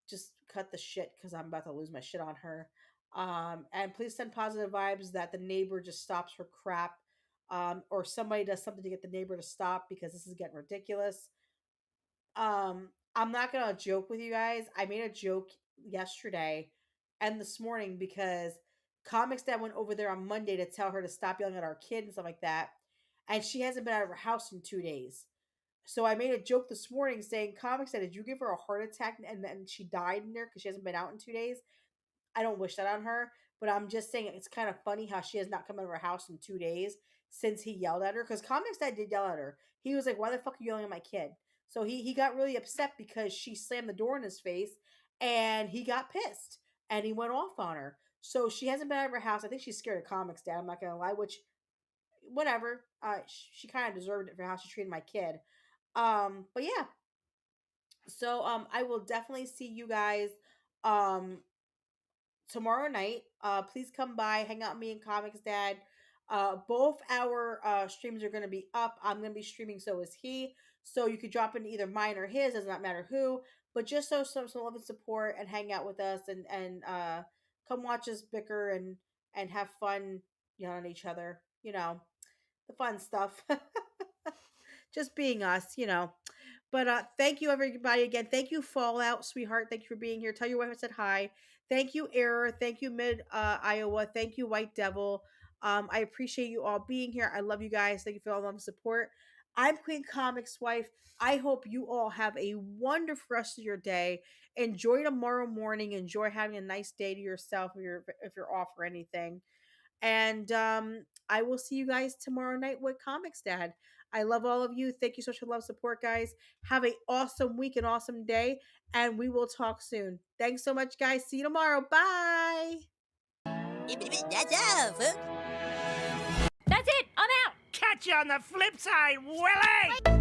just cut the shit because I'm about to lose my shit on her. And please send positive vibes that the neighbor just stops her crap, or somebody does something to get the neighbor to stop because this is getting ridiculous. I'm not gonna joke with you guys. I made a joke yesterday and this morning because Comics Dad went over there on Monday to tell her to stop yelling at our kid and stuff like that. And she hasn't been out of her house in 2 days. So I made a joke this morning saying, Comics Dad, did you give her a heart attack and then she died in there because she hasn't been out in 2 days? I don't wish that on her, but I'm just saying it's kind of funny how she has not come out of her house in 2 days since he yelled at her. Because Comics Dad did yell at her. He was like, "Why the fuck are you yelling at my kid?" So he got really upset because she slammed the door in his face, and he got pissed and he went off on her. So she hasn't been out of her house. I think she's scared of Comics Dad. I'm not gonna lie, which whatever. She kind of deserved it for how she treated my kid. But yeah. So I will definitely see you guys um tomorrow night. Please come by, hang out with me and Comics Dad. Both our streams are going to be up. I'm going to be streaming, so is he. So you could drop in either mine or his, does not matter who. But just so some love and support and hang out with us and come watch us bicker and have fun yelling at each other. The fun stuff. Just being us. But thank you everybody again. Thank you Fallout, sweetheart. Thank you for being here. Tell your wife I said hi. Thank you Error. Thank you Mid Iowa. Thank you White Devil. I appreciate you all being here. I love you guys. Thank you for all the support. I'm Queen Comix Wife. I hope you all have a wonderful rest of your day. Enjoy tomorrow morning. Enjoy having a nice day to yourself if you're off or anything. And I will see you guys tomorrow night with Comics Dad. I love all of you. Thank you so much for love support, guys. Have an awesome week and awesome day. And we will talk soon. Thanks so much, guys. See you tomorrow. Bye. That's all, folks. That's it. I'm out. Catch you on the flip side, Willie!